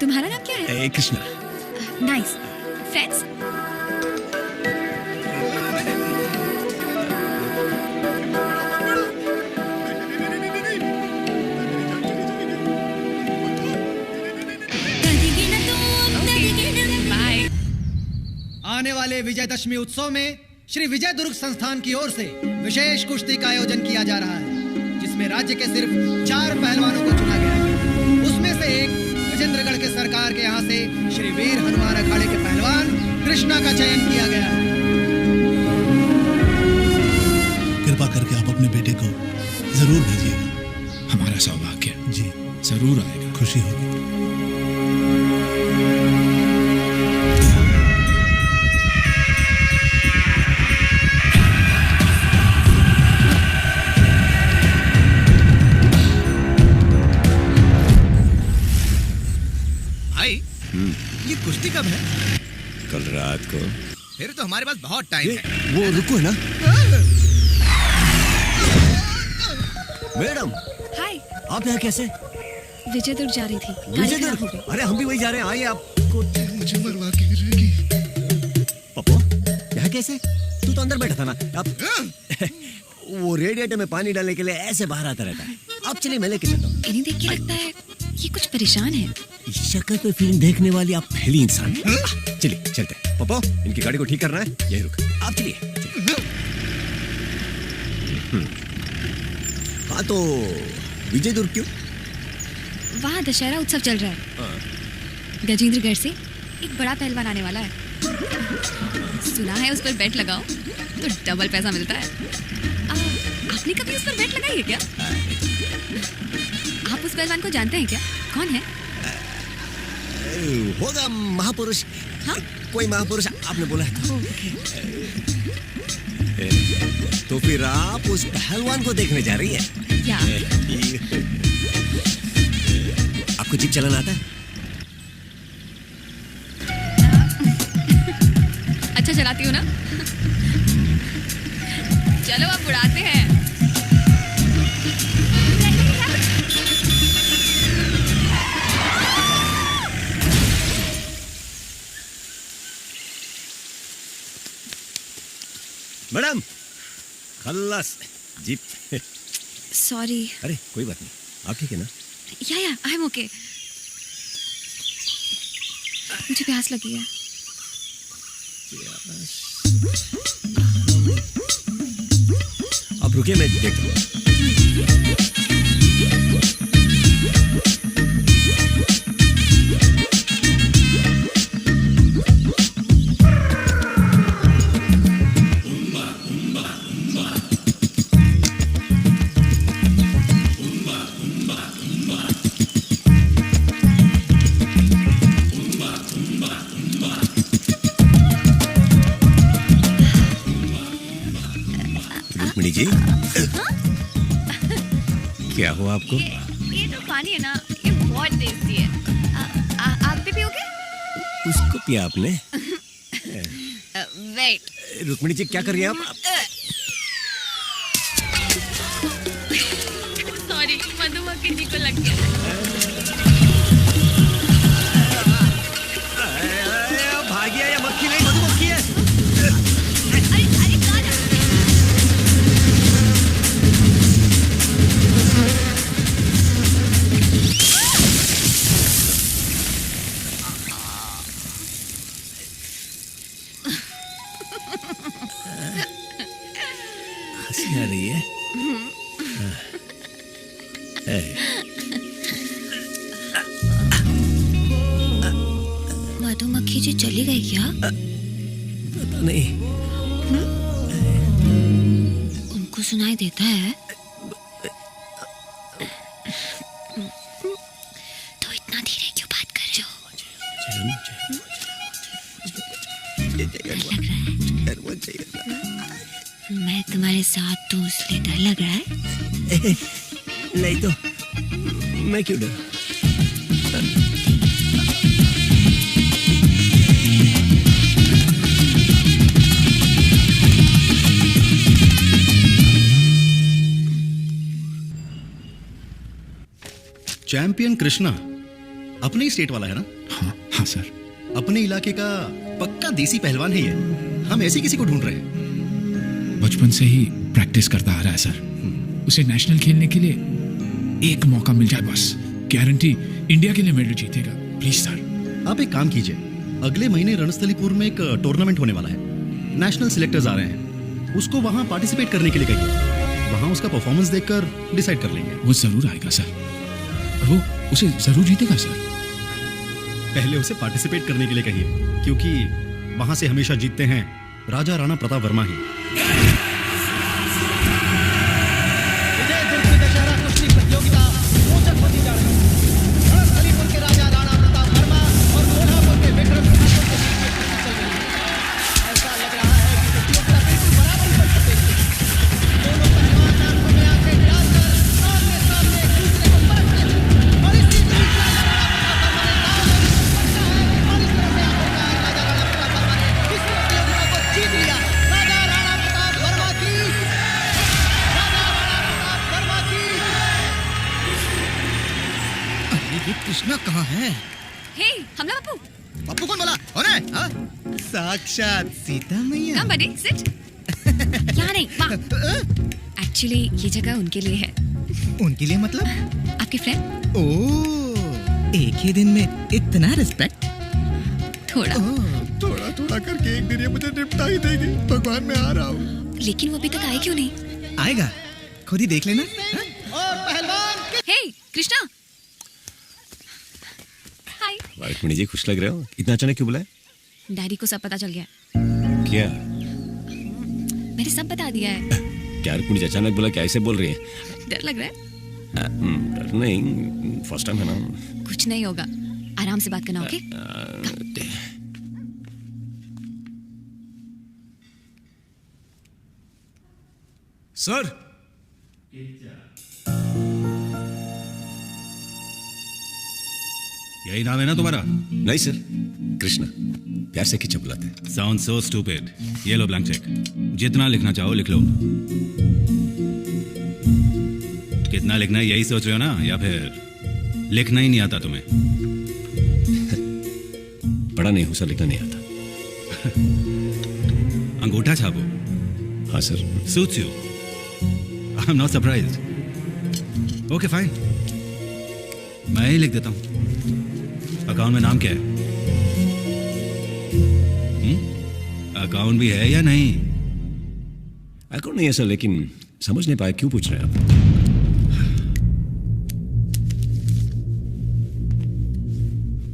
तुम्हारा नाम क्या है? कृष्णा। नाइस। फ्रेंड्स? बाय। आने वाले विजयदशमी उत्सव में श्री विजय दुर्ग संस्थान की ओर से विशेष कुश्ती का आयोजन किया जा रहा है, जिसमें राज्य के सिर्फ 4 पहलवानों को चुना गया है। उसमें से एक विजेंद्रगढ़ के सरकार के यहाँ से श्री वीर हनुमान अखाड़े के पहलवान कृष्णा का चयन किया गया है। कृपा करके आप अपने बेटे को जरूर भेजिएगा। हमारा सौभाग्य जी जरूर आएगा। खुशी होगी। भाई ये कुश्ती कब है? कल रात को। फिर तो हमारे पास बहुत टाइम है। वो रुको है ना। मैडम हाय। आप यहाँ कैसे? विजय दुर्ग जा रही थी। विजय दुर्ग? अरे हम भी वही जा रहे हैं। आइए आपको। मुझे मरवा के गिरेगी। पप्पू यहाँ कैसे? तू तो अंदर बैठा था ना। अब वो रेडिएटर में पानी डालने के लिए ऐसे बाहर आता रहता है। अब चलिए मैं लेके चलता हूँ। इन्हें देख के लगता है ये कुछ परेशान है। इस शक्ल पे फिल्म देखने वाली आप पहली इंसान हैं। चलिए चलते हैं। पप्पू इनकी गाड़ी को ठीक करना है। यही रुक। आप चलिए। हाँ तो विजय दुर्ग क्यों? वहाँ दशहरा उत्सव चल रहा है। गजेंद्रगढ़ से एक बड़ा पहलवान आने वाला है। सुना है उस पर बेट लगाओ तो डबल पैसा मिलता है। आपने कभी उस पर बेट लगाई है क्या? आप उस पहलवान को जानते हैं क्या? कौन है? होगा महापुरुष। हाँ? कोई महापुरुष आपने बोला है तो फिर आप उस पहलवान को देखने जा रही है क्या? आपको जीप चलाना आता है? अच्छा चलाती हूँ ना। चलो अब उड़ाते हैं। मैडम खल्लास जीप। सॉरी। अरे कोई बात नहीं। आप ठीक है ना? या आई एम ओके। मुझे प्यास लगी है। आप रुकिए मैं देखता हूँ। जी क्या हुआ आपको? ये तो पानी है ना, ये बहुत टेस्टी है। आप भी पियोगे? उसको पिया आपने? वेट। रुक्मिणी जी क्या कर रही हैं आप? सॉरी मधुमक्खी जी को लग गया। भागिया या मक्खी नहीं मधुमक्खी है। हंसी आ रही है। मधुमक्खी जी चली गई क्या? पता नहीं। उनको सुनाई देता है तो इतना धीरे क्यों बात कर रहे हो? मैं तुम्हारे साथ तो इसलिए डर लग रहा है। नहीं तो मैं क्यों डर? चैंपियन कृष्णा अपने ही स्टेट वाला है ना? हाँ हाँ सर। अपने इलाके का पक्का देसी पहलवान है ये। हम ऐसे किसी को ढूंढ रहे हैं। बचपन से ही प्रैक्टिस करता आ रहा है सर। उसे नेशनल खेलने के लिए एक मौका मिल जाए बस, गारंटी इंडिया के लिए मेडल जीतेगा। Please sir. आप एक काम कीजिए, अगले महीने रणस्थलीपुर में एक टूर्नामेंट होने वाला है। नेशनल सिलेक्टर्स आ रहे हैं, उसको वहां पार्टिसिपेट करने के लिए कहिए। वहां उसका परफॉर्मेंस देखकर डिसाइड कर लेंगे। वो जरूर आएगा सर, और वो उसे जरूर जीतेगा सर। पहले उसे पार्टिसिपेट करने के लिए कहिए, क्योंकि वहां से हमेशा जीतते हैं राजा राणा प्रताप वर्मा ही। कृष्णा कहाँ है? हे, हमला पप्पू। पप्पू कौन बोला? अरे, हाँ? साक्षात सीता मैया। कम बड़ी, सिट। यहाँ नहीं, वहाँ। एक्चुअली ये जगह उनके लिए है। उनके लिए मतलब? आपके फ्रेंड। ओह, एक ही दिन में इतना रिस्पेक्ट? थोड़ा। थोड़ा थोड़ा करके एक दिन ये मुझे निपटा ही देगी। भगवान मैं आ रहा हूँ। लेकिन वो अभी तक आए क्यों नहीं? आएगा, खुद ही देख लेना। हे, कृष्णा। हाय। रुक्मिणी जी, खुश लग रहे हो। इतना अचानक क्यों बुलाए? डैडी को सब पता चल गया। क्या? मैंने सब बता दिया है। क्या रुक्मिणी जी अचानक बुला, क्या ऐसे बोल रही है? डर लग रहा है? डर नहीं, फर्स्ट टाइम है ना। कुछ नहीं होगा, आराम से बात करना। ओके? सर, यही नाम है ना तुम्हारा? नहीं सर, कृष्णा। प्यार से खिंचा बुलाते हैं। Sound so stupid. ये लो ब्लैंक चेक, जितना लिखना चाहो लिख लो। कितना लिखना है यही सोच रहे हो ना, या फिर लिखना ही नहीं आता तुम्हें? पढ़ा नहीं हूं सर, लिखना नहीं आता। अंगूठा छापो। हाँ sir. Suits you. I am not surprised. Okay fine, मैं ही लिख देता हूं। अकाउंट में नाम क्या है? अकाउंट भी है या नहीं? अकाउंट नहीं है सर, लेकिन समझ नहीं पाया क्यों पूछ रहे हैं आप?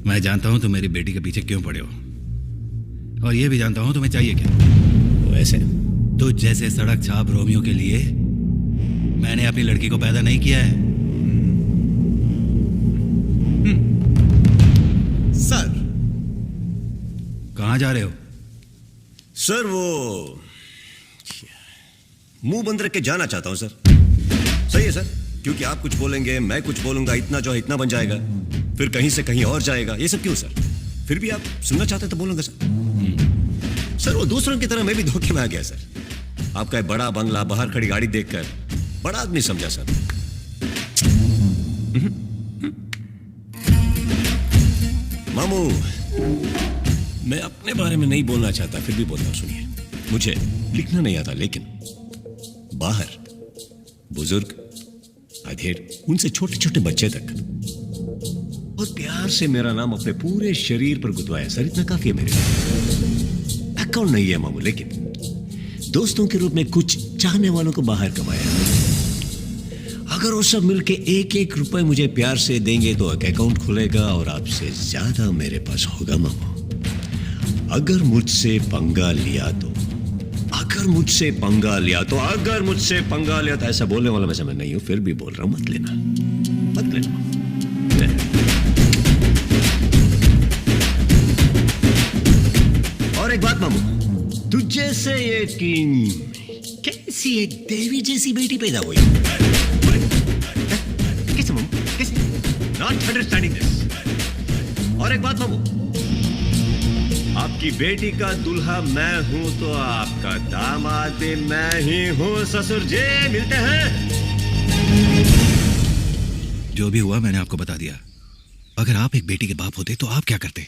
मैं जानता हूं तुम मेरी बेटी के पीछे क्यों पड़े हो, और ये भी जानता हूं तुम्हें चाहिए क्या। वो ऐसे तो जैसे सड़क छाप रोमियो के लिए मैंने अपनी लड़की को पैदा नहीं किया है। सर, कहां जा रहे हो? सर वो मुंह बंद रख के जाना चाहता हूं सर। सही है सर, क्योंकि आप कुछ बोलेंगे, मैं कुछ बोलूंगा, इतना जो है इतना बन जाएगा, फिर कहीं से कहीं और जाएगा। ये सब क्यों सर? फिर भी आप सुनना चाहते तो बोलूंगा सर। सर वो दूसरों की तरह मैं भी धोखे में आ गया सर। आपका बड़ा बंगला, बाहर खड़ी गाड़ी देखकर बड़ा आदमी समझा सर। मामू, मैं अपने बारे में नहीं बोलना चाहता, फिर भी बोलता हूं। सुनिए, मुझे लिखना नहीं आता, लेकिन बाहर बुजुर्ग, अधेड़, उनसे छोटे छोटे बच्चे तक बहुत प्यार से मेरा नाम अपने पूरे शरीर पर गुदवाया सर। इतना काफी है मेरे लिए। अकाउंट नहीं है मामू, लेकिन दोस्तों के रूप में कुछ चाहने वालों को बाहर कमाया। अगर वो सब मिलके एक एक रुपए मुझे प्यार से देंगे तो एक अकाउंट खुलेगा और आपसे ज्यादा मेरे पास होगा मामू। अगर मुझसे पंगा लिया तो, अगर मुझसे पंगा लिया तो, अगर मुझसे पंगा लिया तो, ऐसा बोलने वाला वैसे मैं नहीं हूं, फिर भी बोल रहा हूं, मत लेना, मत लेना। और एक बात मामू, तुझे से एक कैसी एक देवी जैसी बेटी पैदा हुई? कैसे मामू, कैसे? Not understanding this. और एक बात मामू, आपकी बेटी का दूल्हा मैं हूं तो आपका दामाद भी मैं ही हूं। ससुर जी, मिलते हैं। जो भी हुआ मैंने आपको बता दिया। अगर आप एक बेटी के बाप होते तो आप क्या करते?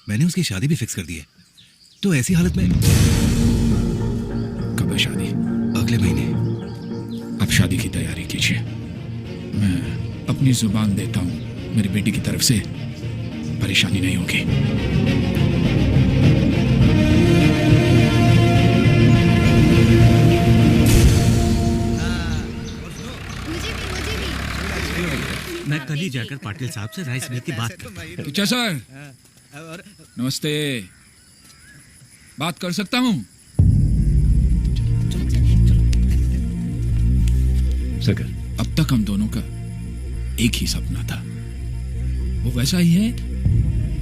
मैंने उसकी शादी भी फिक्स कर दी है। तो ऐसी हालत में कब है शादी? अगले महीने। अब शादी की तैयारी कीजिए। मैं अपनी जुबान देता हूँ, मेरी बेटी की तरफ से परेशानी नहीं होगी। मैं कल ही जाकर पाटिल साहब से राइस मिल की बात करता हूं। किच्चा सर, नमस्ते। बात कर सकता हूँ? सरकार, अब तक हम दोनों का एक ही सपना था, वो वैसा ही है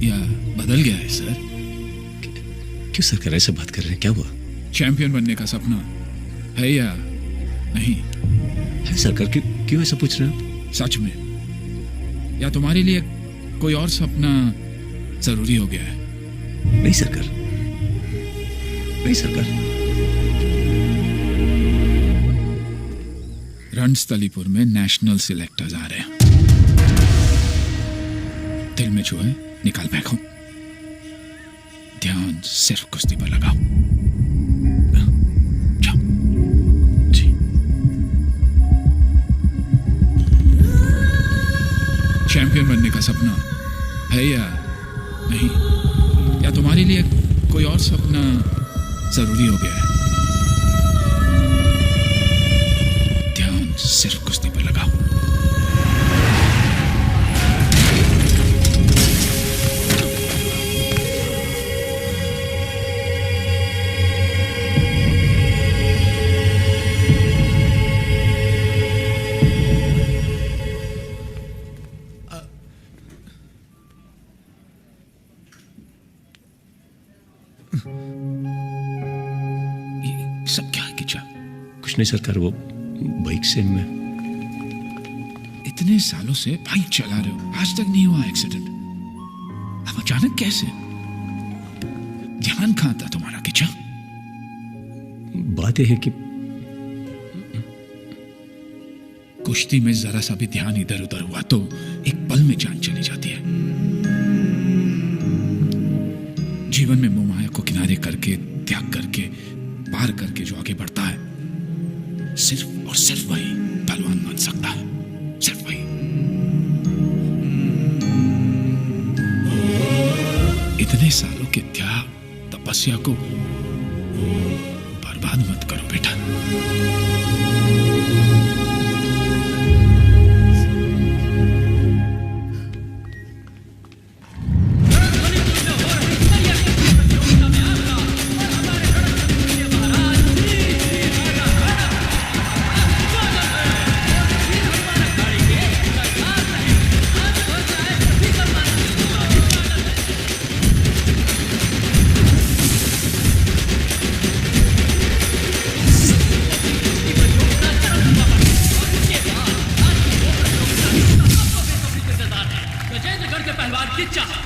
या बदल गया है सर? क्यों सरकार ऐसे बात कर रहे हैं? क्या हुआ? चैंपियन बनने का सपना है या नहीं? है सरकार। क्यों ऐसा पूछ रहे हैं? सच में, या तुम्हारे लिए कोई और सपना जरूरी हो गया है? नहीं सरकार, नहीं सरकार। रणस्थलीपुर में नेशनल सिलेक्टर्स आ रहे हैं। दिल में जो है निकाल फेंको, ध्यान सिर्फ कुश्ती पर लगाओ। जाओ। जी। चैंपियन बनने का सपना है या नहीं? या तुम्हारे लिए कोई और सपना जरूरी हो गया है? ध्यान सिर्फ कुश्ती पर लगाओ। सब क्या है किचा? कुछ नहीं सरकार, वो बाइक से मैं इतने सालों से बाइक चला रहे हो, आज तक नहीं हुआ एक्सीडेंट, अब अचानक कैसे? ध्यान कहां था तुम्हारा किचा? बात यह है कि कुश्ती में जरा सा भी ध्यान इधर उधर हुआ तो एक पल में जान चली जाती है। जीवन में मोहमाया को किनारे करके, त्याग करके, पार करके जो आगे बढ़ता है, सिर्फ और सिर्फ वही पहलवान बन सकता है। सिर्फ वही। इतने सालों के त्याग, तपस्या को बर्बाद मत करो बेटा।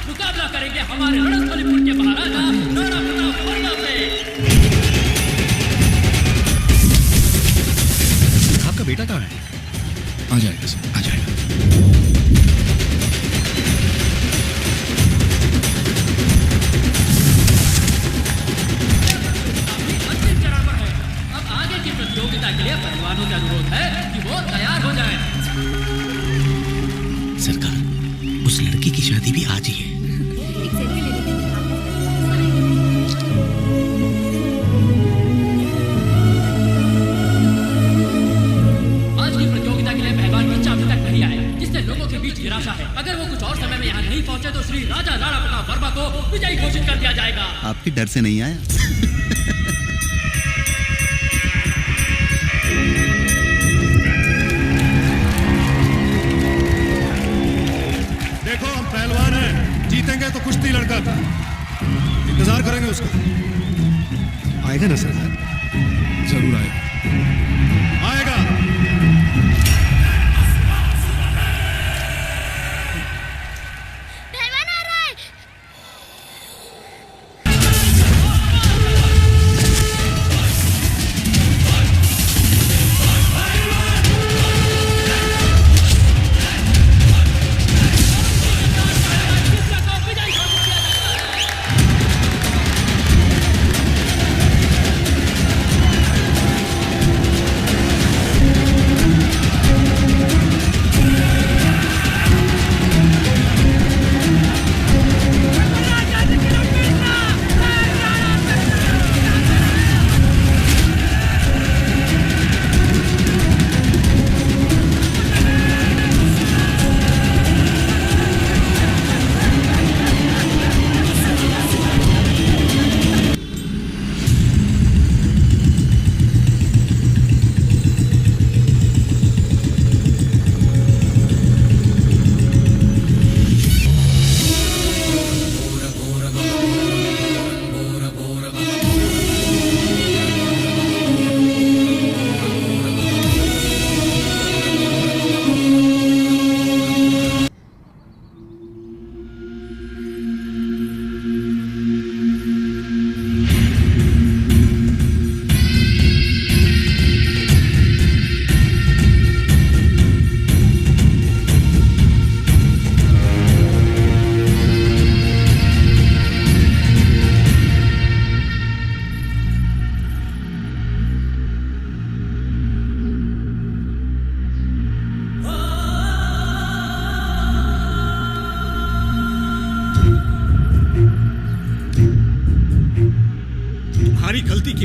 मुकाबला करेंगे हमारे रणस्थलीपुर के महाराजा राणा प्रताप वर्मा से। आपका बेटा कहाँ है? आ जाएगा सर, आ जाएगा। अंतिम चरण पर है। अब आगे की प्रतियोगिता के लिए पहलवानों का अनुरोध है कि वो तैयार हो जाएं। सरकार, उस लड़की की शादी भी आज ही है। आज की प्रतियोगिता के लिए पहलवान किच्चा अभी तक नहीं आए, जिससे लोगों के बीच निराशा है। अगर वो कुछ और समय में यहाँ नहीं पहुंचे तो श्री राजा राणा प्रताप वर्मा को विजयी घोषित कर दिया जाएगा। आपकी डर से नहीं आया? देखो, हम पहलवान हैं, जीतेंगे तो कुश्ती लड़का था, इंतजार करेंगे उसका। आएगा ना सरदार? जरूर आएगा। आएगा। पहलवान आ रहा है। किच्चा को विजयी घोषित किया जाता है।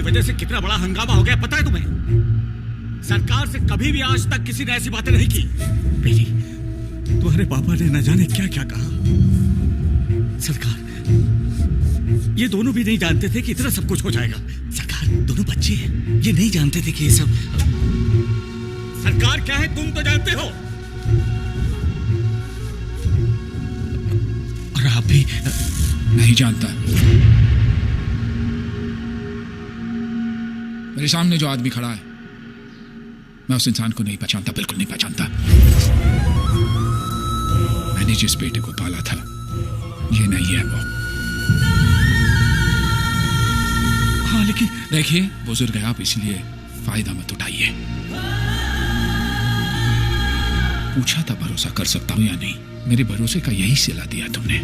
की वजह से कितना बड़ा हंगामा हो गया पता है तुम्हें? सरकार से कभी भी आज तक किसी ने ऐसी बातें नहीं की। बेटी, तुम्हारे पापा ने न जाने क्या क्या कहा। सरकार, ये दोनों भी नहीं जानते थे कि इतना सब कुछ हो जाएगा। सरकार, दोनों बच्चे हैं, ये नहीं जानते थे कि ये सब। सरकार क्या है तुम तो जानते हो, और आप भी नहीं जानता। मेरे सामने जो आदमी खड़ा है, मैं उस इंसान को नहीं पहचानता, बिल्कुल नहीं पहचानता। मैंने जिस बेटे को पाला था, ये नहीं है वो। हाँ, लेकिन देखिए, बुजुर्ग है आप, इसलिए फायदा मत उठाइए। पूछा था भरोसा कर सकता हूं या नहीं, मेरे भरोसे का यही सिला दिया तुमने।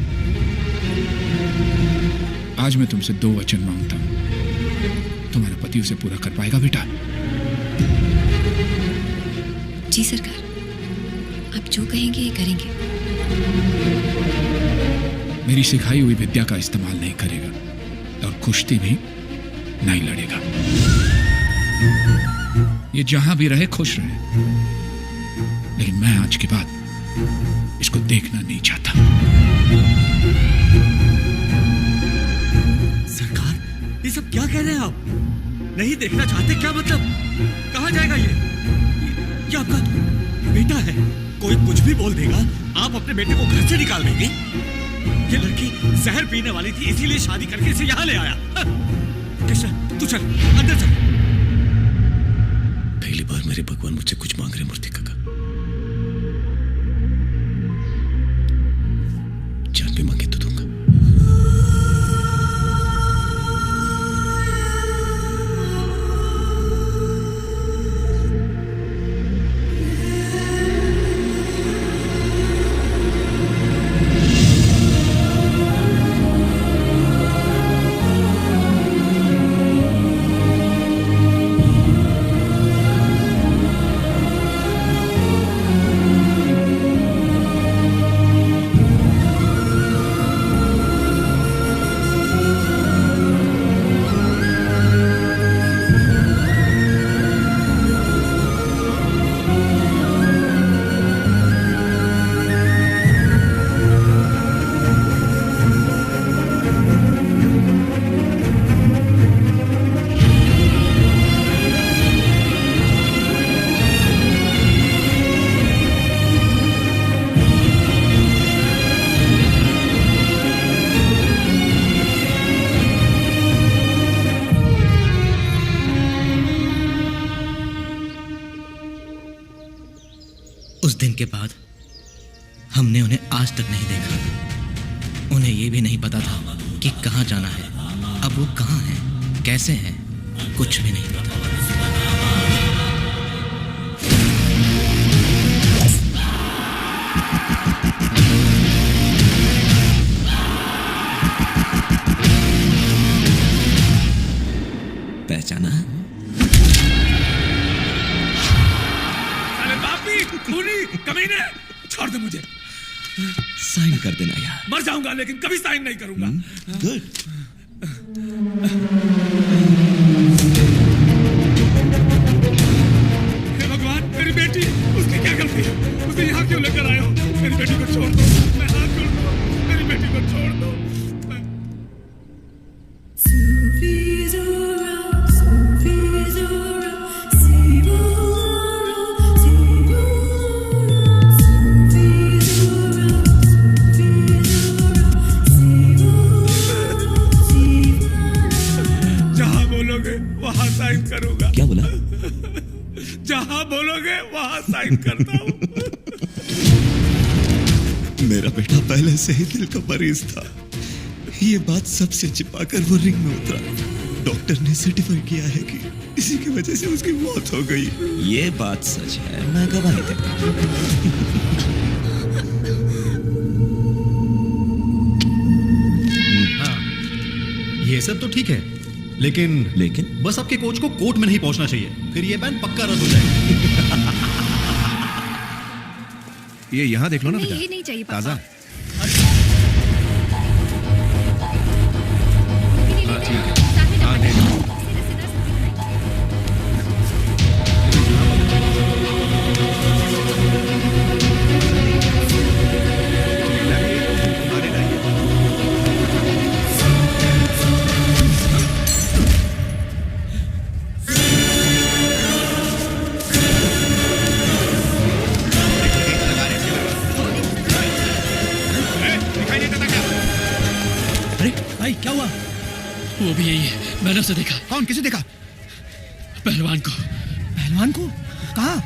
आज मैं तुमसे 2 वचन मांगता हूं, तुम्हारा पति उसे पूरा कर पाएगा बेटा? जी सरकार, आप जो कहेंगे ये करेंगे। मेरी सिखाई हुई विद्या का इस्तेमाल नहीं करेगा और कुश्ती भी नहीं लड़ेगा। ये जहां भी रहे खुश रहे, लेकिन मैं आज के बाद इसको देखना नहीं चाहता। सरकार, ये सब क्या कह रहे हैं आप? नहीं देखना चाहते क्या मतलब? कहां जाएगा ये आपका बेटा है, कोई कुछ भी बोल देगा, आप अपने बेटे को घर से निकाल देंगे? ये लड़की जहर पीने वाली थी, इसीलिए शादी करके इसे यहाँ ले आया। कृष्ण, तू चल अंदर चल। पहली बार मेरे भगवान मुझसे कुछ मांग रहे मूर्ति काका। जान भी मांगे तो दूंगा। उस दिन के बाद हमने उन्हें आज तक नहीं देखा। उन्हें यह भी नहीं पता था कि कहां जाना है। अब वो कहां हैं, कैसे हैं, कुछ भी नहीं पता। पहचाना? कमीने, छोड़ दे मुझे। साइन कर देना यार। मर जाऊंगा लेकिन कभी साइन नहीं करूंगा। गुड। हे भगवान, मेरी बेटी, उसकी क्या गलती है? उसे यहाँ क्यों लेकर आए हो? मेरी बेटी को छोड़ दो, मैं हाथ जोड़ दो, मेरी बेटी को छोड़ दो। वहां साइन करूंगा। क्या बोला? जहां बोलोगे वहां साइन करता हूं। मेरा बेटा पहले से ही दिल का मरीज था। ये बात सबसे छिपाकर वो रिंग में उतरा। डॉक्टर ने सर्टिफाई किया है कि इसी की वजह से उसकी मौत हो गई। ये बात सच है, मैं गवाही देता हूं। हाँ, ये सब तो ठीक है, लेकिन बस आपके कोच को कोर्ट में नहीं पहुंचना चाहिए, फिर ये बैन पक्का रद्द हो जाएगा। ये यहाँ देख लो ना बेटा, ये नहीं चाहिए पापा। ताजा। हाँ ठीक है, हाँ ले लो। अरे भाई क्या हुआ? वो भी यही है, मैंने उसे देखा। कौन? किसे देखा? पहलवान को। पहलवान को? कहाँ?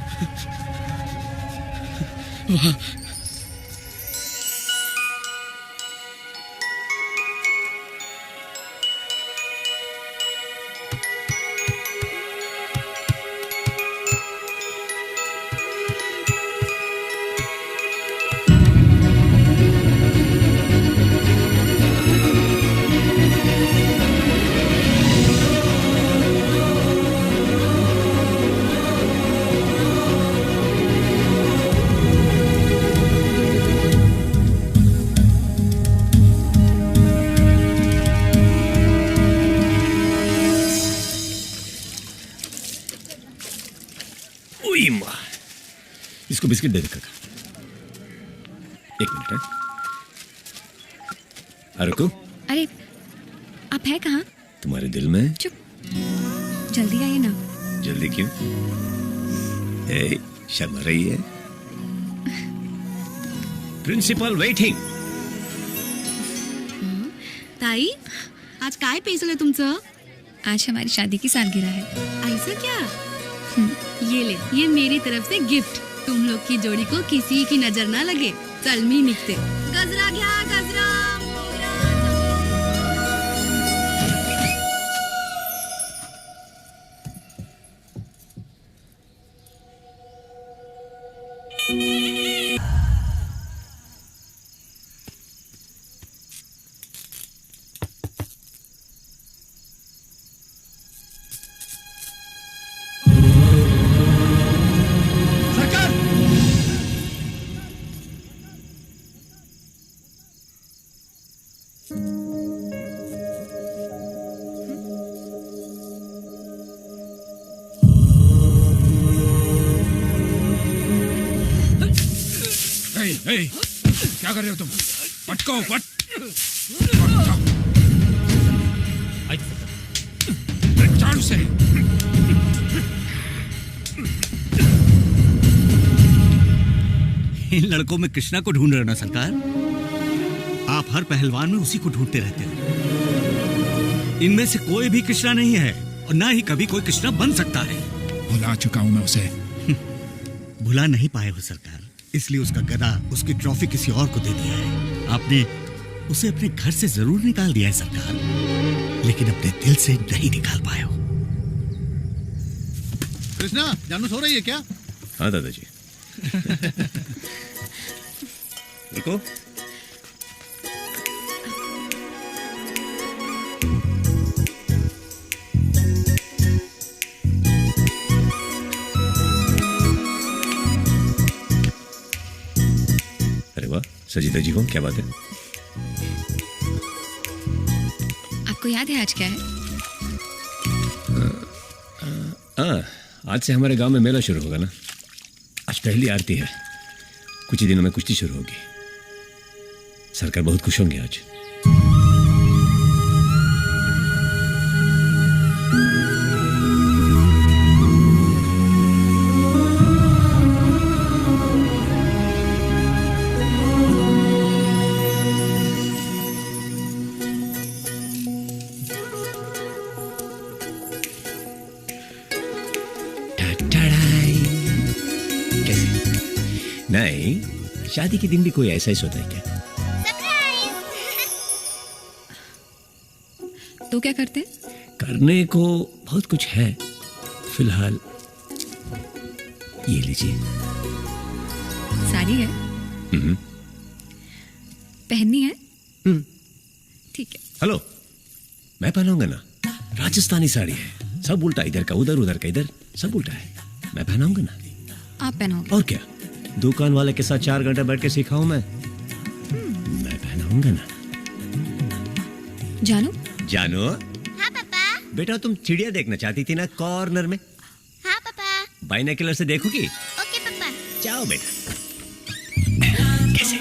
वहाँ। इसको बिस्किट दे दे काका। एक मिनट है। अरुको, अरे आप है कहाँ? तुम्हारे दिल में। चुप, जल्दी आइए ना। जल्दी क्यों? शर्मा रही है। Principal waiting. ताई, आज काय पेशल है तुमचं? आज हमारी शादी की सालगिरह है। ऐसा क्या? ये ले, ये मेरी तरफ से गिफ्ट। तुम लोग की जोड़ी को किसी की नजर ना लगे। चल मी निकते। गजरा घ्या, गजरा। क्या कर रहे हो तुम? पटको पट। झाड़ू से। इन लड़कों में कृष्णा को ढूंढ रहे हो ना सरकार? आप हर पहलवान में उसी को ढूंढते रहते हैं। इनमें से कोई भी कृष्णा नहीं है और ना ही कभी कोई कृष्णा बन सकता है। भुला चुका हूं मैं उसे। भुला नहीं पाए हो सरकार, इसलिए उसका गदा, उसकी ट्रॉफी किसी और को दे दिया है। आपने उसे अपने घर से जरूर निकाल दिया है सरकार, लेकिन अपने दिल से नहीं निकाल पाए हो। कृष्णा, जानू सो रही है क्या? हाँ दादाजी। रुको। सजीदा जी हो, क्या बात है? आपको याद है आज क्या है? आज से हमारे गांव में मेला शुरू होगा ना। आज पहली आरती है। कुछ ही दिनों में कुश्ती शुरू होगी। सरकार बहुत खुश होंगे आज। नहीं, शादी के दिन भी कोई ऐसा ही सोता है क्या? तो क्या करते? करने को बहुत कुछ है। फिलहाल ये लीजिए। साड़ी है? पहननी है? ठीक है। हेलो, मैं पहनाऊंगा ना। राजस्थानी साड़ी है, सब उल्टा, इधर का उधर, उधर का इधर, सब उल्टा है। मैं पहनाऊंगा ना। आप पहनाओगे? और क्या, दुकान वाले के साथ 4 घंटे बैठ के सिखाऊं मैं पहनाऊंगा ना। जानू? जानू? हाँ पापा। बेटा तुम चिड़िया देखना चाहती थी ना कॉर्नर में? हाँ पापा। बाइनोकुलर से देखोगी? ओके पापा। जाओ बेटा। कैसे?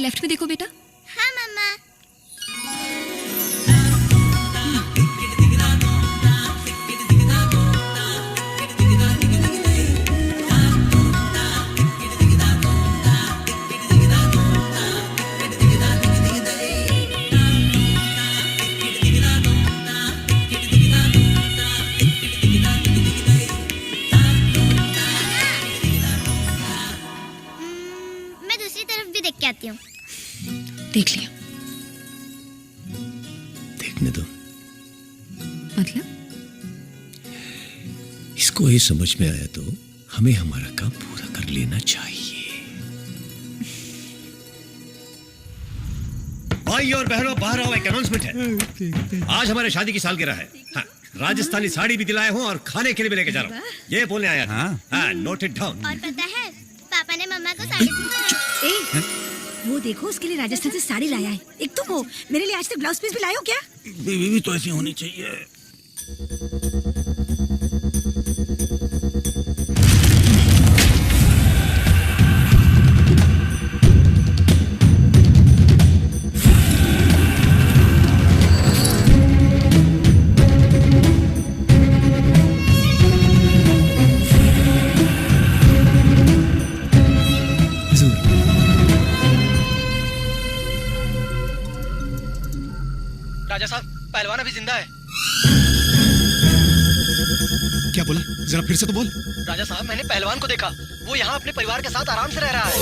लेफ्ट में देखो बेटा। हाँ मम्मा। मैं दूसरी तरफ भी देख के आती हूँ। देख लिया। देखने दो। मतलब? इसको ये समझ में आया तो हमें हमारा काम पूरा कर लेना चाहिए। भाई और बहनों, बाहर आओ, एक अनाउंसमेंट है। आज हमारे शादी की सालगिरह है। हाँ, राजस्थानी साड़ी भी दिलाया हूँ और खाने के लिए भी लेके जा रहा हूँ। ये बोलने आया था। हाँ, नोट इट डाउन। और पता है पापा ने मम्मा को साड़ी दिलवाई। वो देखो उसके लिए राजस्थान से साड़ी लाया है। एक तुम हो, मेरे लिए आज तक ब्लाउज पीस भी लाए हो क्या? बीवी भी तो ऐसी होनी चाहिए। राजा साहब, पहलवान अभी जिंदा है। क्या बोला? जरा फिर से तो बोल। राजा साहब, मैंने पहलवान को देखा। वो यहाँ अपने परिवार के साथ आराम से रह रहा है।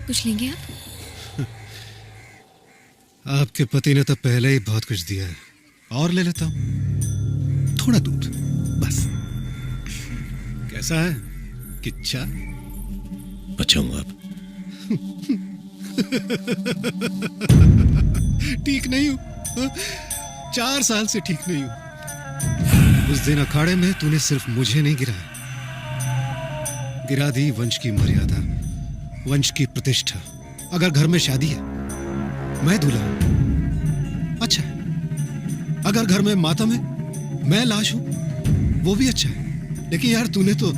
कुछ लेंगे आप? आपके पति ने तो पहले ही बहुत कुछ दिया है, और ले लेता हूं। थोड़ा दूध बस। कैसा है किच्छा? बचाऊंगा आप। ठीक नहीं हूं। 4 साल से ठीक नहीं हूं। उस दिन अखाड़े में तूने सिर्फ मुझे नहीं गिराया, गिरा दी वंश की मर्यादा, वंश की प्रतिष्ठा। अगर घर में शादी है, मैं दूल्हा हूं, अच्छा है। अगर घर में मातम है, मैं लाश हूं, वो भी अच्छा है। लेकिन यार तूने तो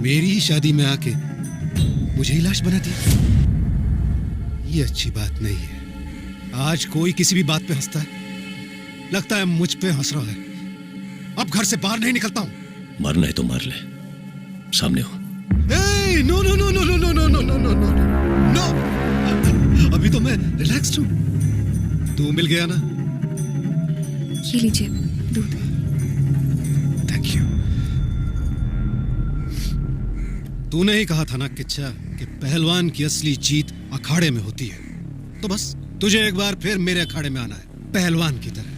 मेरी ही शादी में आके मुझे ही लाश बना दिया। ये अच्छी बात नहीं है। आज कोई किसी भी बात पे हंसता है, लगता है मुझ पे हंस रहा है। अब घर से बाहर नहीं निकलता हूं। मरना है तो मार ले, सामने हो। No no no no no no no no no no no no, अभी तो मैं रिलैक्स्ड हूं। तू मिल गया ना? ये लीजिए दूध। Thank you. तूने ही कहा था ना किच्छा कि पहलवान की असली जीत अखाड़े में होती है। तो बस तुझे एक बार फिर मेरे अखाड़े में आना है, पहलवान की तरह,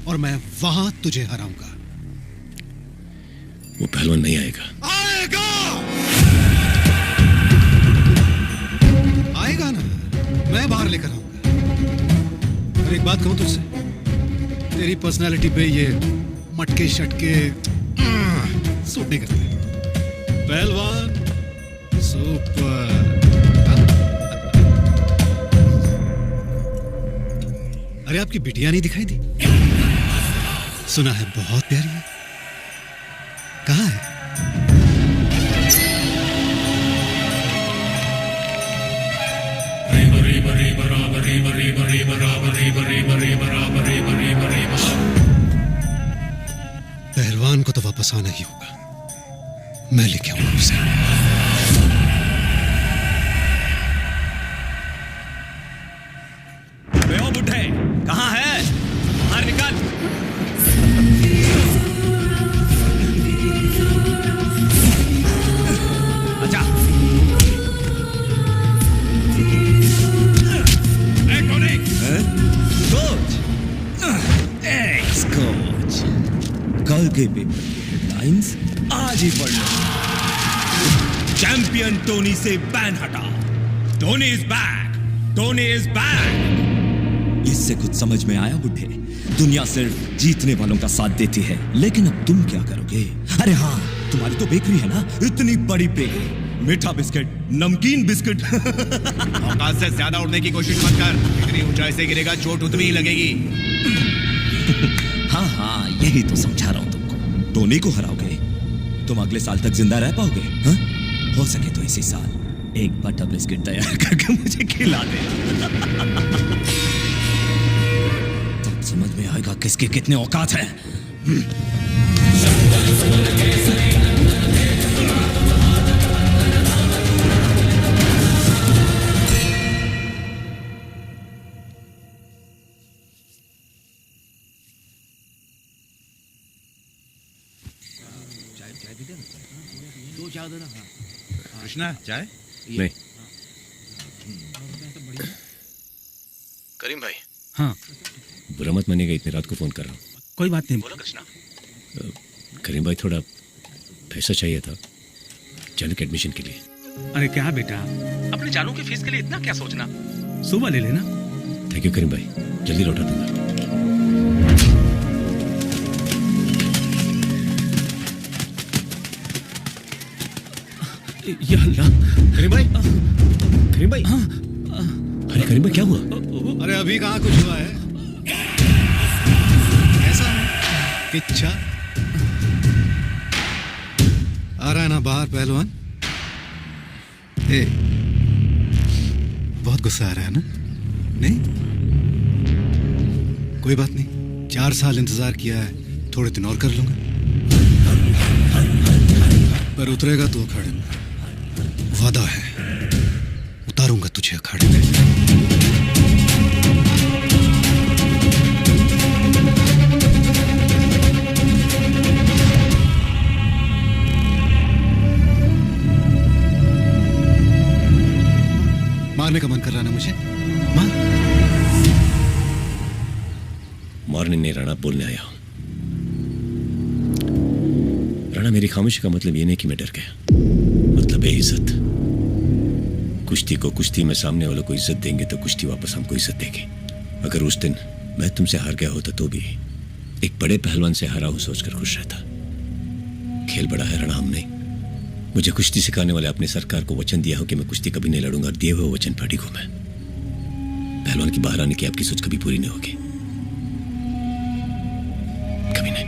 और मैं वहां तुझे हराऊंगा। वो पहलवान नहीं आएगा। आएगा ना, मैं बाहर लेकर आऊंगा। और एक बात कहूं तुझसे, तेरी पर्सनालिटी पे ये मटके शटके सूट नहीं करते। पहलवान सुपर। अरे आपकी बिटिया नहीं दिखाई दी? सुना है बहुत प्यारी है। कहाँ है? पहलवान को तो वापस आना ही होगा। मैं लेके आऊंगा उसे। ओ बुढ़े, कहाँ है? बाहर निकल। अच्छा। कोच, कल के पेपर की हेडलाइंस आज ही पढ़ लो। चैंपियन टोनी से बैन हटा। Tony is back. Tony is back. इससे कुछ समझ में आया बुढ़े? दुनिया सिर्फ जीतने वालों का साथ देती है, लेकिन अब तुम क्या करोगे? अरे हाँ, तुम्हारी तो बेकरी है ना, इतनी बड़ी बेकरी। मीठा बिस्किट, नमकीन बिस्किट। औकात से ज्यादा उड़ने की कोशिश मत कर। इतनी ऊंचाई से गिरेगा, चोट उतनी ही लगेगी। हाँ हाँ, यही तो समझा रहा हूं तुमको। टोनी को हराओगे, तुम अगले साल तक जिंदा रह पाओगे? हाँ? हो सके तो इसी साल एक बटर बिस्किट तैयार करके मुझे खिला दे। तब समझ में आएगा किसके कितने औकात है। कृष्णा, चाय? नहीं। करीम भाई। हाँ। बुरा मत मानिएगा, इतनी रात को फोन कर रहा हूँ। कोई बात नहीं, बोलो कृष्णा। करीम भाई, थोड़ा पैसा चाहिए था जानू के एडमिशन के लिए। अरे क्या बेटा, अपने जानू की फीस के लिए इतना क्या सोचना, सुबह ले लेना। थैंक यू करीम भाई, जल्दी लौटा दूंगा। या अल्लाह। करीम भाई, करीम भाई। अरे करीम भाई, क्या हुआ? अरे अभी कहाँ कुछ हुआ है? ऐसा है किच्छा आ रहा है ना बाहर पहलवान। ए, बहुत गुस्सा आ रहा है ना? नहीं, कोई बात नहीं, 4 साल इंतजार किया है, थोड़े दिन और कर लूंगा। पर उतरेगा तो अखाड़े में, वादा है, उतारूंगा तुझे अखाड़े में। मारने का मन कर रहा ना मुझे? मार। मारने नहीं राणा, बोलने आया हूं। राणा, मेरी खामोशी का मतलब ये नहीं कि मैं डर गया, मतलब है इज्जत। कुश्ती को कुश्ती में सामने वालों को इज्जत देंगे तो कुश्ती वापस हमको इज्जत देगी। अगर उस दिन मैं तुमसे हार गया होता तो भी एक बड़े पहलवान से हारा हूं सोचकर खुश रहता। खेल बड़ा है राणा, हम नहीं। मुझे कुश्ती सिखाने वाले अपने सरकार को वचन दिया हो कि मैं कुश्ती कभी नहीं लड़ूंगा, और दिए हुए वचन पर अडिग हूं मैं। पहलवान की बाहर आने की आपकी सोच कभी पूरी नहीं होगी, कभी नहीं।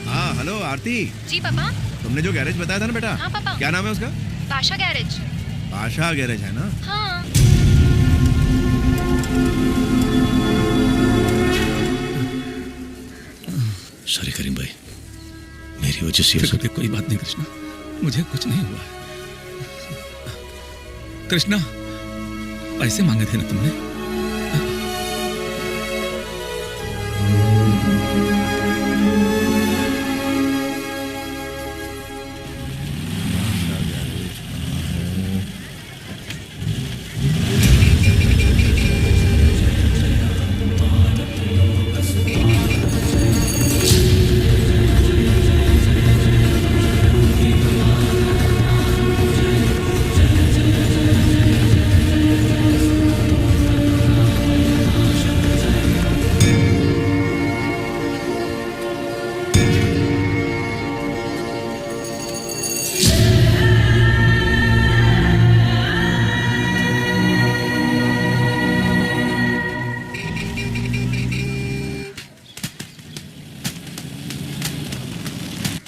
हाँ, हेलो आरती। जी पापा। तुमने जो गैरेज बताया था ना बेटा? हाँ पापा। क्या नाम है उसका? पाशा गैरेज। पाशा गैरेज है ना? हाँ। सॉरी करीम भाई, मेरी वजह से फिक्र की कोई बात नहीं कृष्णा, मुझे कुछ नहीं हुआ। कृष्णा, पैसे मांगे थे ना तुमने?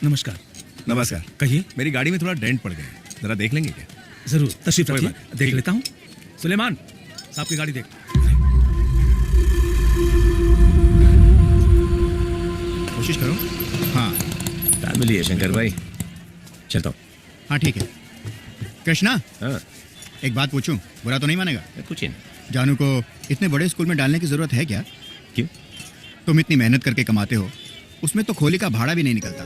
नमस्कार। नमस्कार। कहिए। मेरी गाड़ी में थोड़ा डेंट पड़ गया है, जरा देख लेंगे क्या? जरूर, तशरीफ कोई रखिए, बात नहीं। देख ठीक। लेता हूँ। सुलेमान साहब की गाड़ी देख। कोशिश करो। हाँ फैमिली है शंकर भाई, चलता हूँ। हाँ ठीक है। कृष्णा, हाँ एक बात पूछूं, बुरा तो नहीं मानेगा? कुछ ही नहीं। जानू को इतने बड़े स्कूल में डालने की जरूरत है क्या? क्यों? तुम इतनी मेहनत करके कमाते हो, उसमें तो खोली का भाड़ा भी नहीं निकलता,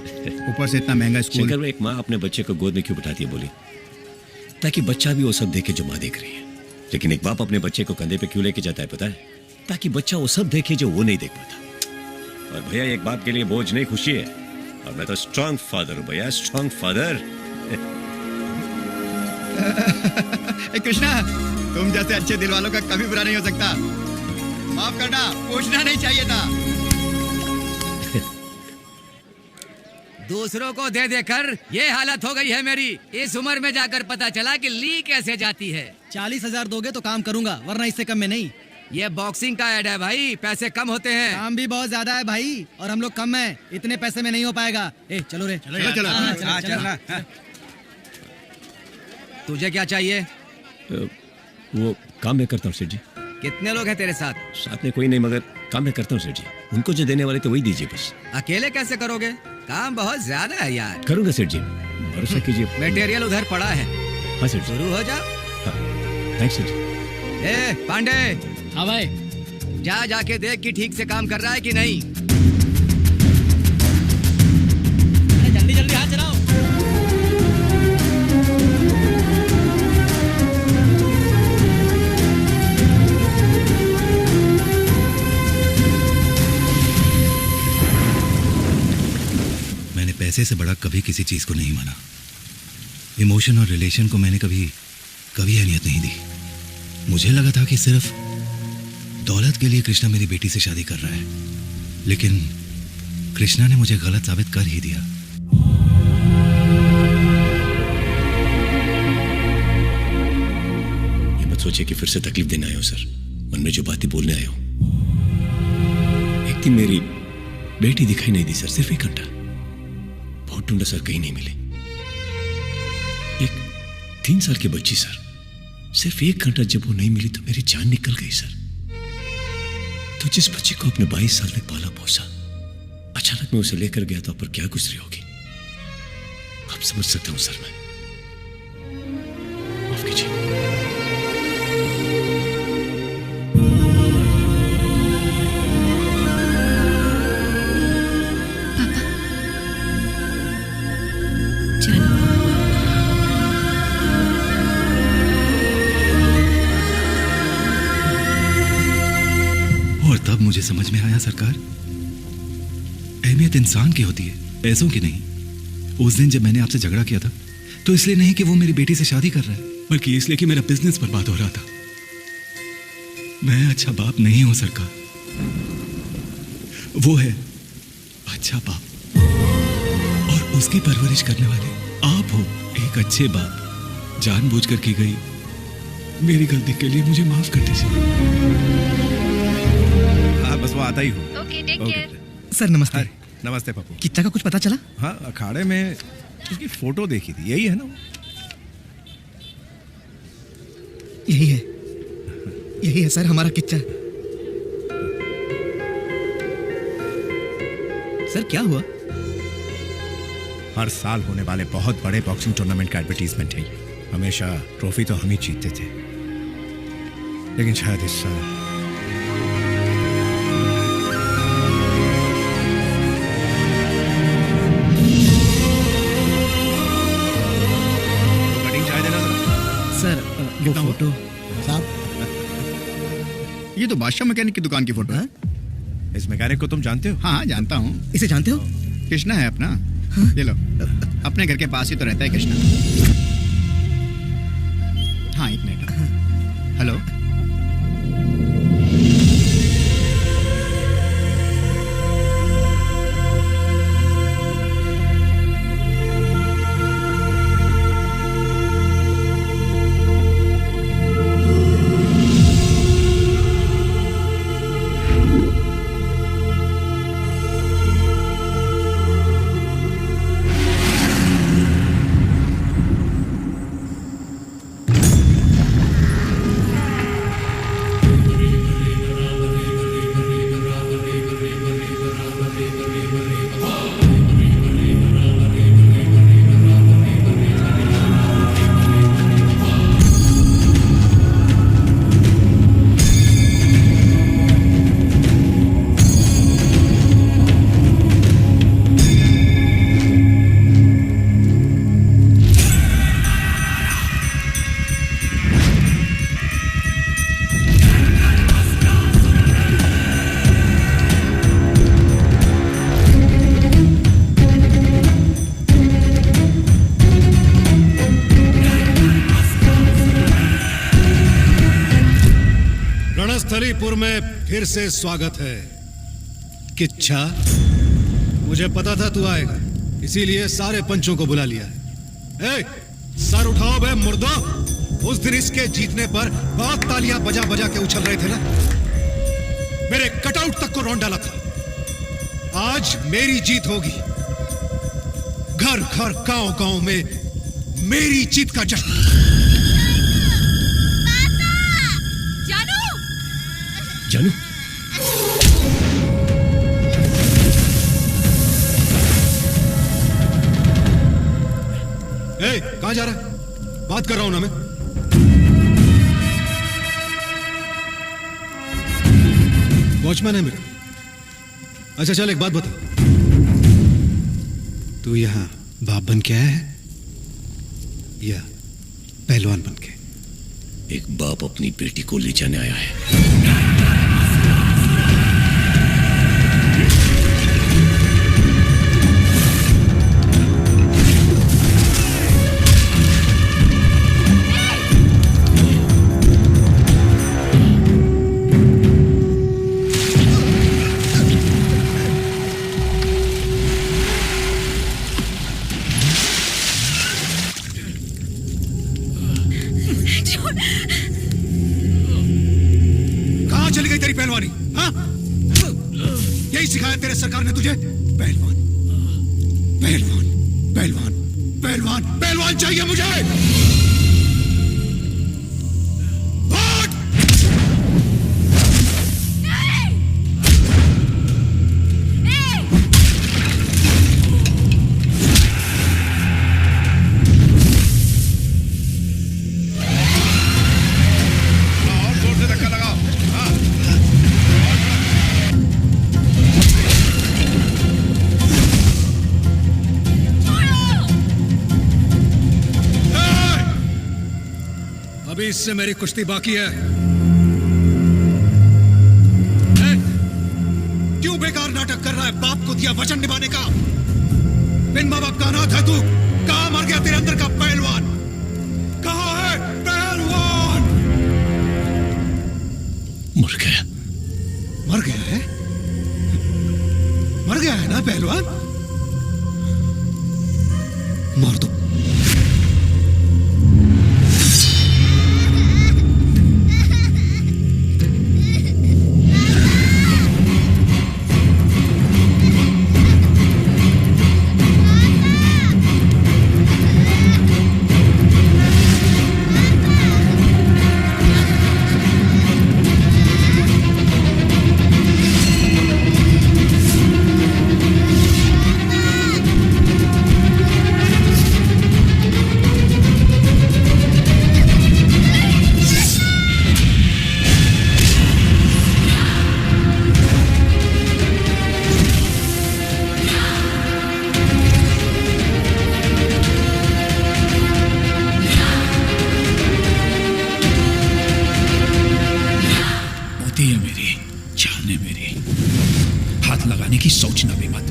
ऊपर से इतना महंगा स्कूल। शंकर भाई, एक माँ अपने बच्चे को गोद में क्यों बिठाती है बोली? ताकि बच्चा भी वो सब देखे जो माँ देख रही है। लेकिन एक बाप अपने बच्चे को कंधे पे क्यों लेके जाता है पता है? ताकि बच्चा वो सब देखे जो वो नहीं देख पाता। और भैया एक बाप के लिए बोझ नहीं, खुशी है। और मैं तो स्ट्रॉन्ग फादर हूँ भैया, स्ट्रॉन्ग फादर। कृष्णा, तुम जैसे अच्छे दिल वालों का कभी बुरा नहीं हो सकता। माफ करना, पूछना नहीं चाहिए था। दूसरों को दे देकर ये हालत हो गई है मेरी। इस उम्र में जाकर पता चला कि ली कैसे जाती है। 40,000 दोगे तो काम करूंगा, वरना इससे कम में नहीं। ये बॉक्सिंग का ऐड है भाई, पैसे कम होते हैं। काम भी बहुत ज्यादा है भाई, और हम लोग कम हैं, इतने पैसे में नहीं हो पाएगा। ए चलो रे, चलो। तुझे क्या चाहिए? वो काम मैं करता हूँ सेठ जी। कितने लोग हैं तेरे साथ? साथ में कोई नहीं, मगर काम मैं करता हूँ सेठ जी। उनको जो देने वाले तो वही दीजिए बस। अकेले कैसे करोगे? काम बहुत ज्यादा है यार। करूंगा सेठ जी, भरोसा कीजिए। मटेरियल उधर पड़ा है। हाँ सेठ जी। शुरू हो जा। हाँ, थैंक्स सेठ जी। ए पांडे। हाँ भाई। जा जाके देख कि ठीक से काम कर रहा है कि नहीं। जल्दी जल्दी हाथ चलाओ। मैंने पैसे से बड़ा कभी किसी चीज को नहीं माना। इमोशन और रिलेशन को मैंने कभी अहमियत नहीं दी। मुझे लगा था कि सिर्फ दौलत के लिए कृष्णा मेरी बेटी से शादी कर रहा है, लेकिन कृष्णा ने मुझे गलत साबित कर ही दिया। ये मत सोचिए कि फिर से तकलीफ देने आए हो सर, मन में जो बातें बोलने आए हो। एक दिन मेरी बेटी दिखाई नहीं दी सर, सिर्फ 1 घंटा। बहुत ढूंढा सर, कहीं नहीं मिली। एक 3 साल की बच्ची सर, सिर्फ 1 घंटा जब वो नहीं मिली तो मेरी जान निकल गई सर। तो जिस बच्ची को अपने 22 साल में पाला पोसा, अचानक मैं उसे लेकर गया तो पर क्या गुजरी होगी आप समझ सकता हूं सर। मैं माफ कीजिए। और तब मुझे समझ में आया सरकार, अहमियत इंसान की होती है, पैसों की नहीं। उस दिन जब मैंने आपसे झगड़ा किया था तो इसलिए नहीं कि वो मेरी बेटी से शादी कर रहा है, बल्कि इसलिए कि मेरा बिजनेस बर्बाद हो रहा था। मैं अच्छा बाप नहीं हूं सरकार, वो है अच्छा बाप, और उसकी परवरिश करने वाले आप हो। एक अच्छे बाप। जानबूझकर की गई मेरी गलती के लिए मुझे माफ कर दीजिए। हाँ बस वो आता ही हूँ। Okay, take care. सर नमस्ते। नमस्ते पप्पू। कितना का कुछ पता चला? हाँ, अखाड़े में उसकी फोटो देखी थी, यही है ना? यही है सर हमारा किच्चा। सर क्या हुआ? हर साल होने वाले बहुत बड़े बॉक्सिंग टूर्नामेंट का एडवर्टीजमेंट है। हमेशा ट्रॉफी तो हम ही जीतते थे, लेकिन शायद इस साल सर वो फोटो साहब, ये तो बादशाह मैकेनिक की दुकान की फोटो है। इस मैकेनिक को तुम जानते हो? हाँ जानता हूँ। इसे जानते हो? कृष्णा है अपना। ये लो, अपने घर के पास ही तो रहता है कृष्णा। हाँ 1 मिनट। हेलो, रणस्थलीपुर में फिर से स्वागत है। किच्छा, मुझे पता था तू आएगा, इसीलिए सारे पंचों को बुला लिया है। ए, सर उठाओ बे मुर्दो। उस दिन इसके जीतने पर बहुत तालियां बजा बजा के उछल रहे थे ना, मेरे कटआउट तक को रौंद डाला था। आज मेरी जीत होगी। घर घर गांव गांव में मेरी जीत का जश्न। जानू, ए, कहां जा रहा है? बात कर रहा हूं ना मैं। वॉचमैन है मेरा। अच्छा चल, एक बात बता, तू यहां बाप बन के आया है या पहलवान बन के? एक बाप अपनी बेटी को ले जाने आया है। कहां चली गई तेरी पहलवानी? हाँ, यही सिखाया तेरे सरकार ने तुझे? पहलवान, पहलवान, पहलवान, पहलवान, पहलवान चाहिए मुझे। अभी इससे मेरी कुश्ती बाकी है। क्यों बेकार नाटक कर रहा है? बाप को दिया वचन निभाने का। बिन मां बाप का अनाथ है तू। कहां मर गया तेरे अंदर का पहलवान? कहां है पहलवान? मर गया। मर गया है? मर गया है ना पहलवान? मार दो। लगाने की सोचना भी मत,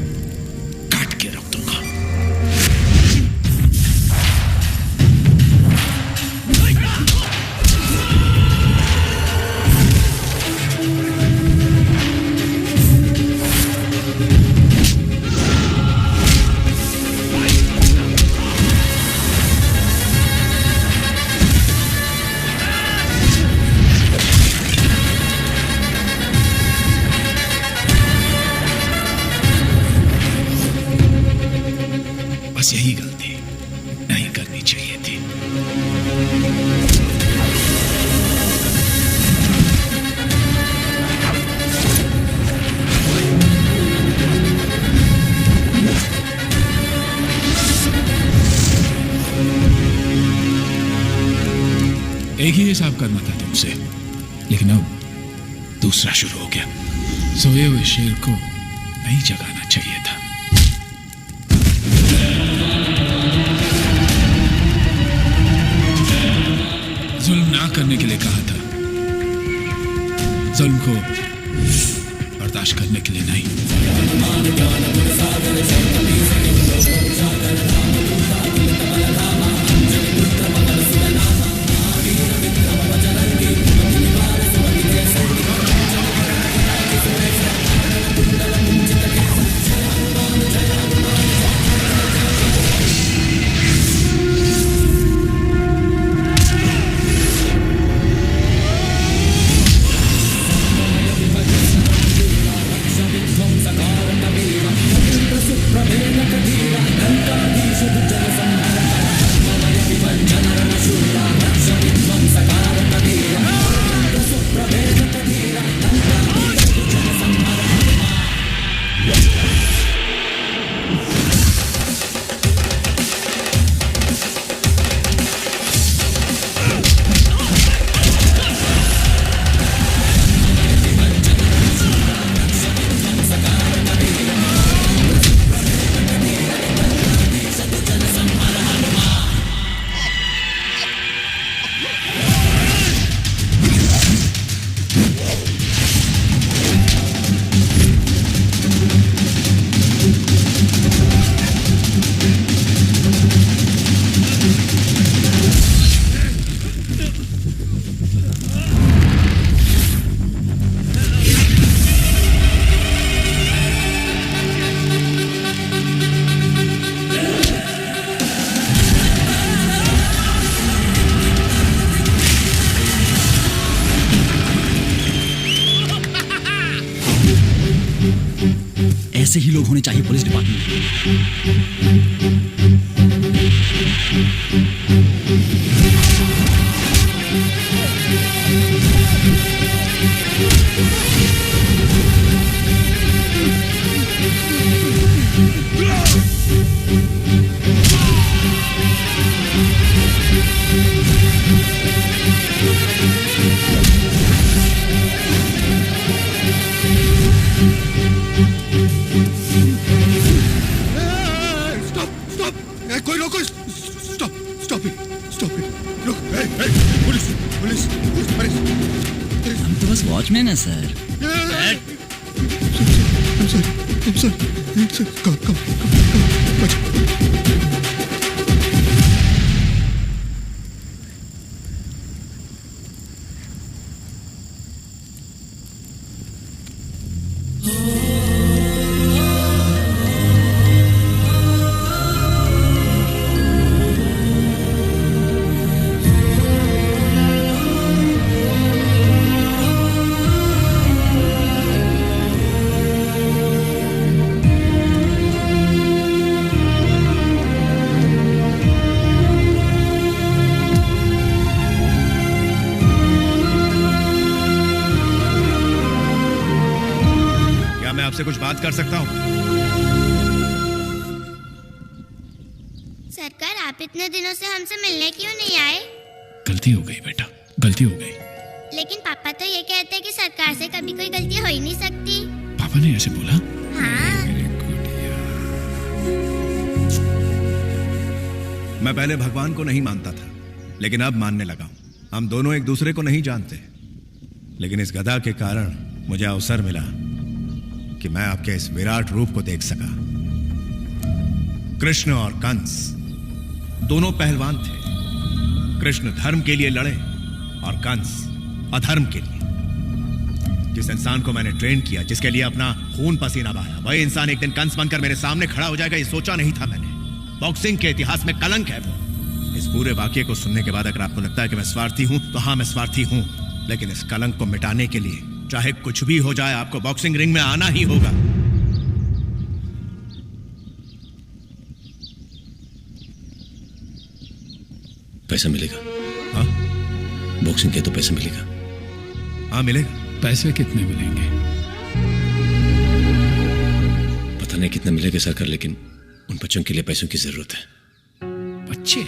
काट के रख दूंगा। बस यही गलती नहीं करनी चाहिए थी। एक ही हिसाब करना था तुमसे, लेकिन अब दूसरा शुरू हो गया। सोए हुए शेर को नहीं जगाना चाहिए था। जुल्म ना करने के लिए कहा था, जुल्म को बर्दाश्त करने के लिए नहीं। जैसे ही लोग होने चाहिए पुलिस कोई रोको, stop stop it, stop it, रुक, पुलिस पुलिस पुलिस, हम तो बस वॉचमैन है सर। आपसे कुछ बात कर सकता हूँ? सरकार, आप इतने दिनों से हमसे मिलने क्यों नहीं आए? गलती हो गई बेटा, गलती हो गई। लेकिन पापा तो ये कहते हैं कि सरकार से कभी कोई गलती हो ही नहीं सकती। पापा ने ऐसे बोला? हाँ। मैं पहले भगवान को नहीं मानता था, लेकिन अब मानने लगा हूं। हम दोनों एक दूसरे को नहीं जानते, लेकिन इस गदा के कारण मुझे अवसर मिला कि मैं आपके इस विराट रूप को देख सका। कृष्ण और कंस दोनों पहलवान थे। कृष्ण धर्म के लिए लड़े और कंस अधर्म के लिए। जिस इंसान को मैंने ट्रेन किया, जिसके लिए अपना खून पसीना बहाया, वही इंसान एक दिन कंस बनकर मेरे सामने खड़ा हो जाएगा, ये सोचा नहीं था मैंने। बॉक्सिंग के इतिहास में कलंक है वो। इस पूरे वाक्य को सुनने के बाद अगर आपको लगता है कि मैं स्वार्थी हूं, तो हाँ, मैं स्वार्थी हूं, लेकिन इस कलंक को मिटाने के लिए चाहे कुछ भी हो जाए, आपको बॉक्सिंग रिंग में आना ही होगा। पैसा मिलेगा? हाँ, बॉक्सिंग के तो पैसा मिलेगा। हाँ मिलेगा। पैसे कितने मिलेंगे? पता नहीं कितना मिलेगा सरकार, लेकिन उन बच्चों के लिए पैसों की जरूरत है। बच्चे?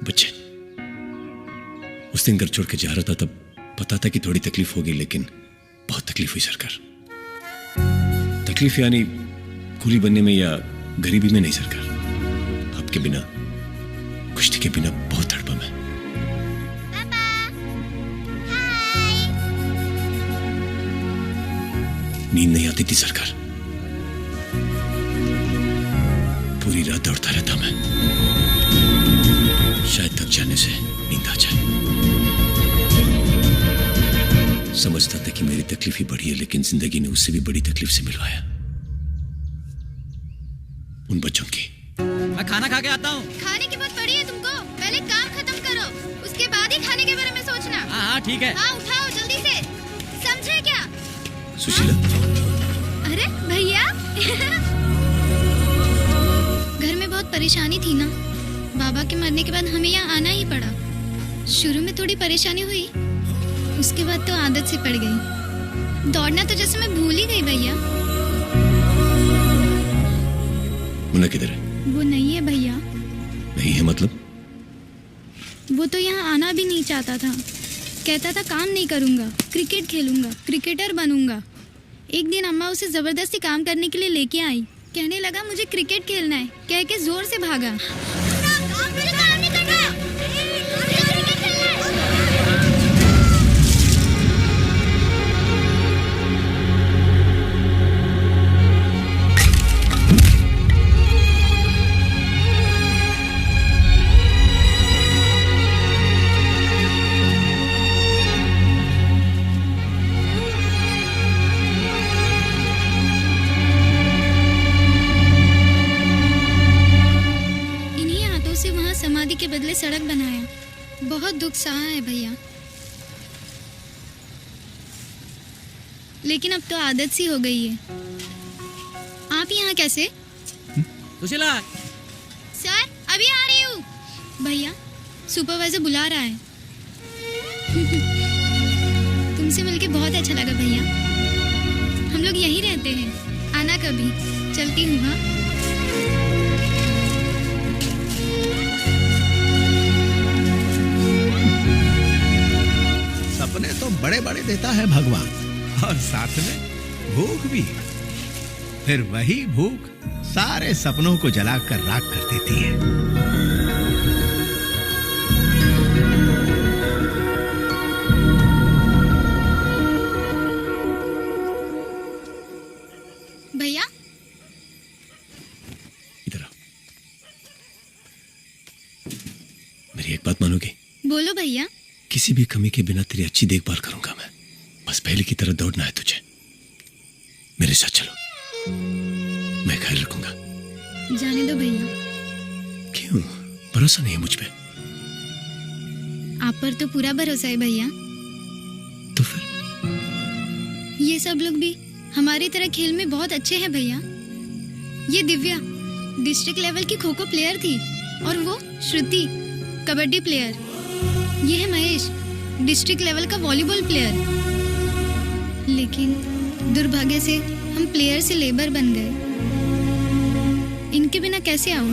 बच्चे। उस दिन घर छोड़ के जा रहा था, तब पता था कि थोड़ी तकलीफ होगी, लेकिन बहुत तकलीफ हुई सरकार। तकलीफ यानी कूली बनने में या गरीबी में नहीं सरकार, आपके बिना, कुश्ती के बिना बहुत तड़पा मैं। नींद नहीं आती थी सरकार, पूरी रात दौड़ता रहता मैं, शायद थक जाने से नींद आ जाए। समझता था कि मेरी तकलीफ ही बड़ी है, लेकिन जिंदगी ने उससे भी बड़ी तकलीफ से मिलवाया, उन बच्चों की। मैं खाना खा के आता हूँ। खाने की बात पड़ी है तुमको? पहले काम खत्म करो, उसके बाद ही खाने के बारे में सोचना। हाँ ठीक है। हाँ उठाओ जल्दी से, समझे क्या? सुशीला। अरे भैया। घर में बहुत परेशानी थी ना, बाबा के मरने के बाद हमें यहाँ आना ही पड़ा। शुरू में थोड़ी परेशानी हुई, उसके बाद तो आदत से पड़ गई। दौड़ना तो जैसे मैं भूल ही गई भैया। मुन्ना किधर है? वो नहीं है भैया। नहीं है मतलब? वो तो यहाँ आना भी नहीं चाहता था, कहता था काम नहीं करूँगा, क्रिकेट खेलूंगा, क्रिकेटर बनूंगा। एक दिन अम्मा उसे जबरदस्ती काम करने के लिए लेके आई, कहने लगा मुझे क्रिकेट खेलना है, कह के जोर से भागा। समाधि के बदले सड़क बनाया। बहुत दुख सहा है भैया, लेकिन अब तो आदत सी हो गई है। आप यहाँ कैसे? सुशीला सर अभी आ रही हूँ। भैया सुपरवाइजर बुला रहा है। तुमसे मिलके बहुत अच्छा लगा भैया। हम लोग यहीं रहते हैं, आना कभी। चलती हूँ। हाँ सपने तो बड़े बड़े देता है भगवान, और साथ में भूख भी। फिर वही भूख सारे सपनों को जलाकर राख कर देती है। भैया इधर आओ। मेरी एक बात मानोगे? बोलो भैया। किसी भी कमी के बिना तेरी अच्छी देखभाल करूंगा मैं। बस पहले की तरह दौड़ना है तुझे। मेरे साथ चलो, मैं ख्याल रखूंगा। जाने दो भैया। क्यों? भरोसा नहीं है मुझ पे? आप पर तो पूरा भरोसा है भैया। तो फिर? ये सब लोग भी हमारी तरह खेल में बहुत अच्छे हैं भैया। ये दिव्या डिस्ट्रिक्ट लेवल की खो खो प्लेयर थी, और वो श्रुति कबड्डी प्लेयर। ये है महेश डिस्ट्रिक्ट लेवल का वॉलीबॉल प्लेयर। लेकिन दुर्भाग्य से हम प्लेयर से लेबर बन गए। इनके बिना कैसे आऊं?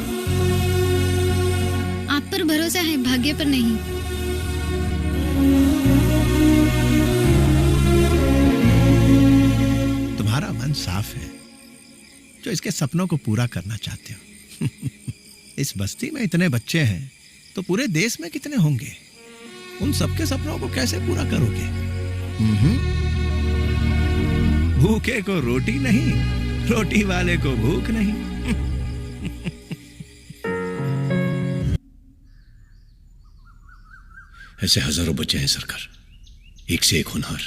आप पर भरोसा है, भाग्य पर नहीं। तुम्हारा मन साफ है जो इसके सपनों को पूरा करना चाहते हो। इस बस्ती में इतने बच्चे हैं तो पूरे देश में कितने होंगे? उन सबके सपनों को कैसे पूरा करोगे? भूखे को रोटी नहीं, रोटी वाले को भूख नहीं। ऐसे हजारों बच्चे हैं सरकार, एक से एक होनहार,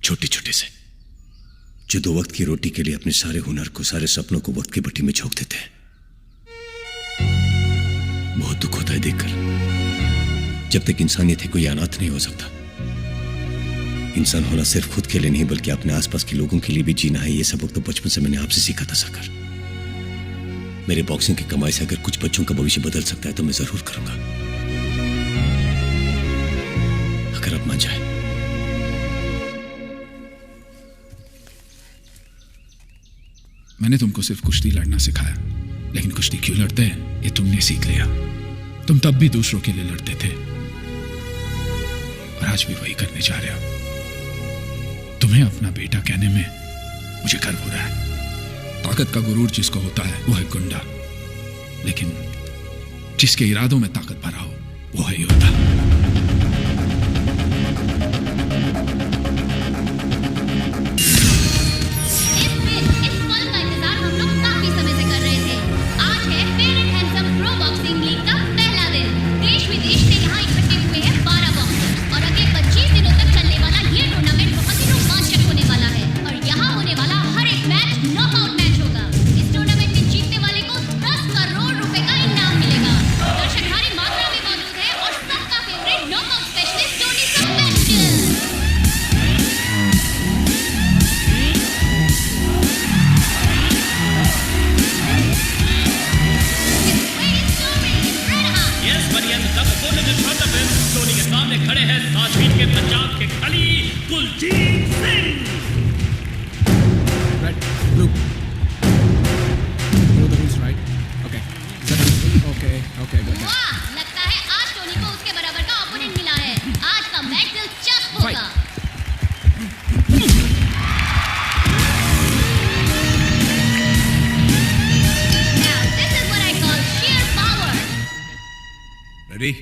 छोटे छोटे से, जो 2 वक्त की रोटी के लिए अपने सारे हुनर को, सारे सपनों को वक्त की भट्टी में झोंक देते हैं। बहुत दुख होता है देखकर। जब तक इंसानियत है कोई अनाथ नहीं हो सकता। इंसान होना सिर्फ खुद के लिए नहीं बल्कि अपने आसपास के लोगों के लिए भी जीना है। ये सबक तो बचपन से मैंने आपसे सीखा था सरकार। मेरे बॉक्सिंग की कमाई से अगर कुछ बच्चों का भविष्य बदल सकता है तो मैं जरूर करूंगा, अगर आप मान जाए। मैंने तुमको सिर्फ कुश्ती लड़ना सिखाया, लेकिन कुश्ती क्यों लड़ते हैं ये तुमने सीख लिया। तुम तब भी दूसरों के लिए लड़ते थे, और आज भी वही करने जा रहे हो। तुम्हें अपना बेटा कहने में मुझे गर्व हो रहा है। ताकत का गुरूर जिसको होता है वो है गुंडा, लेकिन जिसके इरादों में ताकत भरा हो वो है योद्धा। Ready?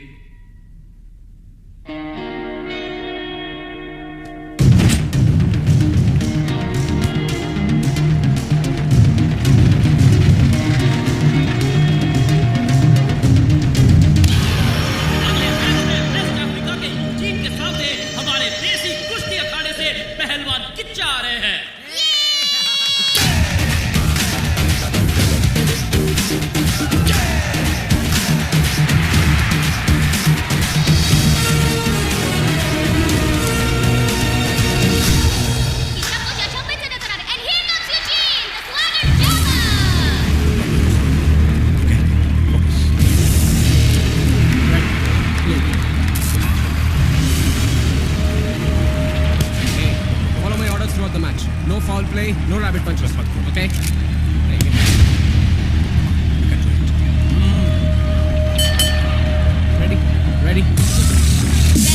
Hey, no rabbit punches. Okay? Ready?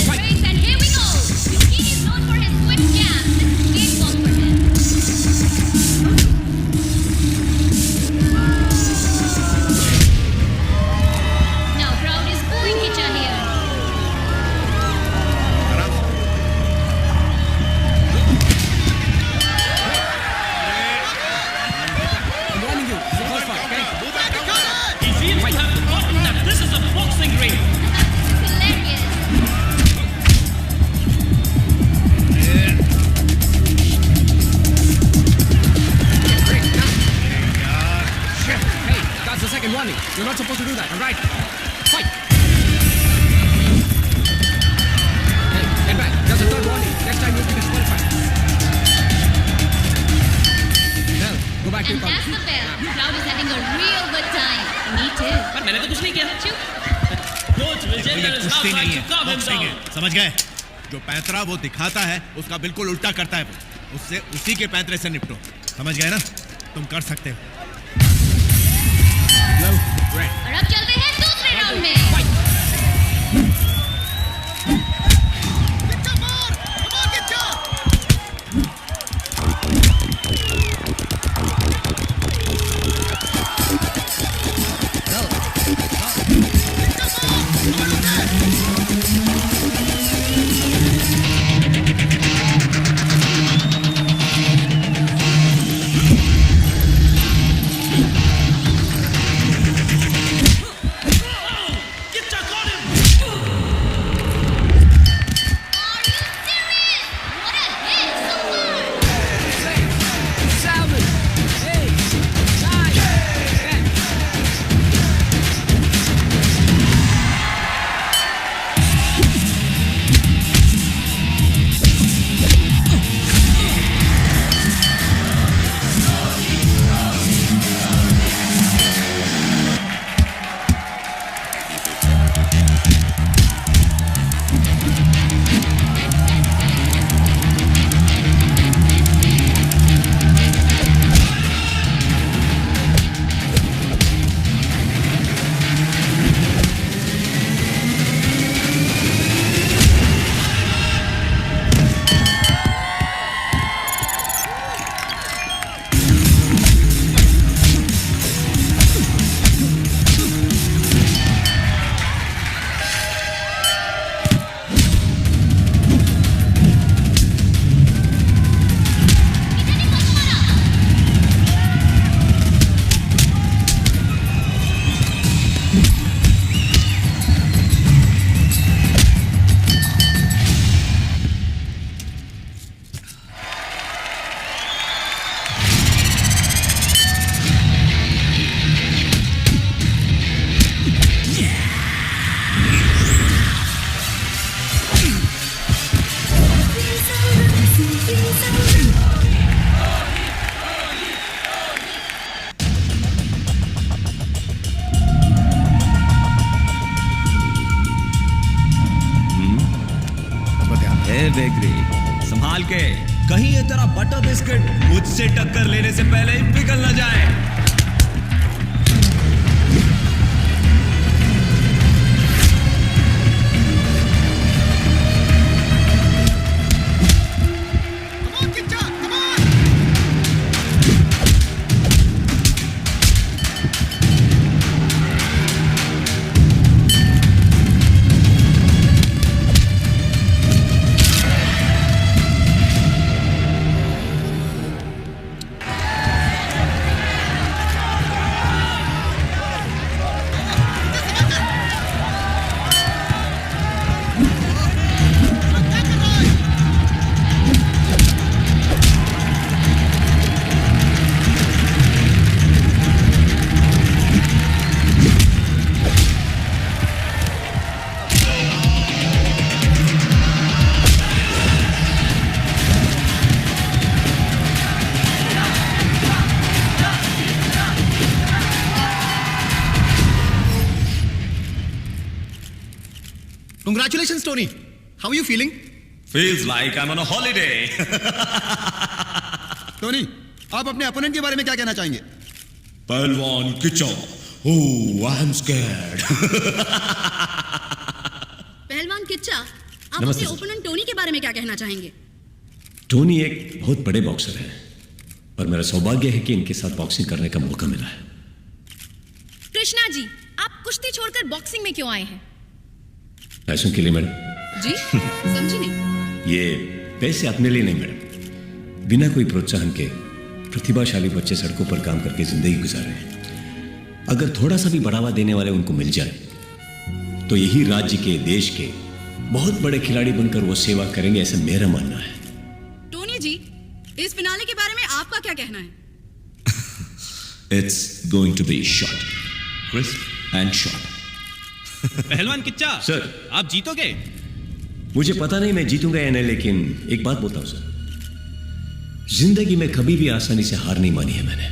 Race, and here we go. Eugene is known for his swift jab. This is a big one for him. Now crowd is booing Hicha here. I'm warning you. It's a close fight, okay? He seems to have forgotten that this is a boxing ring. Hey, that's the second warning. You're not supposed to do that, alright? Fight! Hey, get back. That's the third warning. Next time you'll be disqualified. Well, go back to your And that's the bell. Crowd is having a real good time. Me too. पर मैंने तो कुछ नहीं किया. Coach Vijender is now trying to calm him down. समझ गए? जो पैंतरा वो दिखाता है उसका बिल्कुल उल्टा करता है वो. उससे उसी के पैंतरे से निपटो. समझ गए ना? तुम कर सकते हो. और अब चलते हैं दूसरे राउंड में. बेकरी संभाल के, कहीं ये तेरा बटर बिस्किट मुझसे टक्कर लेने से पहले ही पिघल न जाए. Congratulations, Tony. How are you feeling? Feels like I'm on a holiday. Tony, आप अपने अपोनेंट के बारे में क्या कहना चाहेंगे? पहलवान किचा, ओह आई एम स्कैर्ड। पहलवान किच्चा, आप नमस्ते अपने सर। ओपोनेंट टोनी के बारे में क्या कहना चाहेंगे? टोनी एक बहुत बड़े बॉक्सर है और मेरा सौभाग्य है कि इनके साथ बॉक्सिंग करने का मौका मिला है। कृष्णा जी, आप कुश्ती छोड़कर बॉक्सिंग में क्यों आए हैं? पैसों के लिए मैडम। जी समझी नहीं। ये पैसे अपने लिए नहीं मैडम, बिना कोई प्रोत्साहन के प्रतिभाशाली बच्चे सड़कों पर काम करके जिंदगी गुजार रहे हैं। अगर थोड़ा सा भी बढ़ावा देने वाले उनको मिल जाए तो यही राज्य के, देश के बहुत बड़े खिलाड़ी बनकर वो सेवा करेंगे, ऐसा मेरा मानना है। टोनी जी, इस फिनाले के बारे में आपका क्या कहना है? It's going to be short, crisp and short. पहलवान किच्चा सर, आप जीतोगे? मुझे पता नहीं मैं जीतूंगा या नहीं, लेकिन एक बात बोलता हूं सर, जिंदगी में कभी भी आसानी से हार नहीं मानी है मैंने।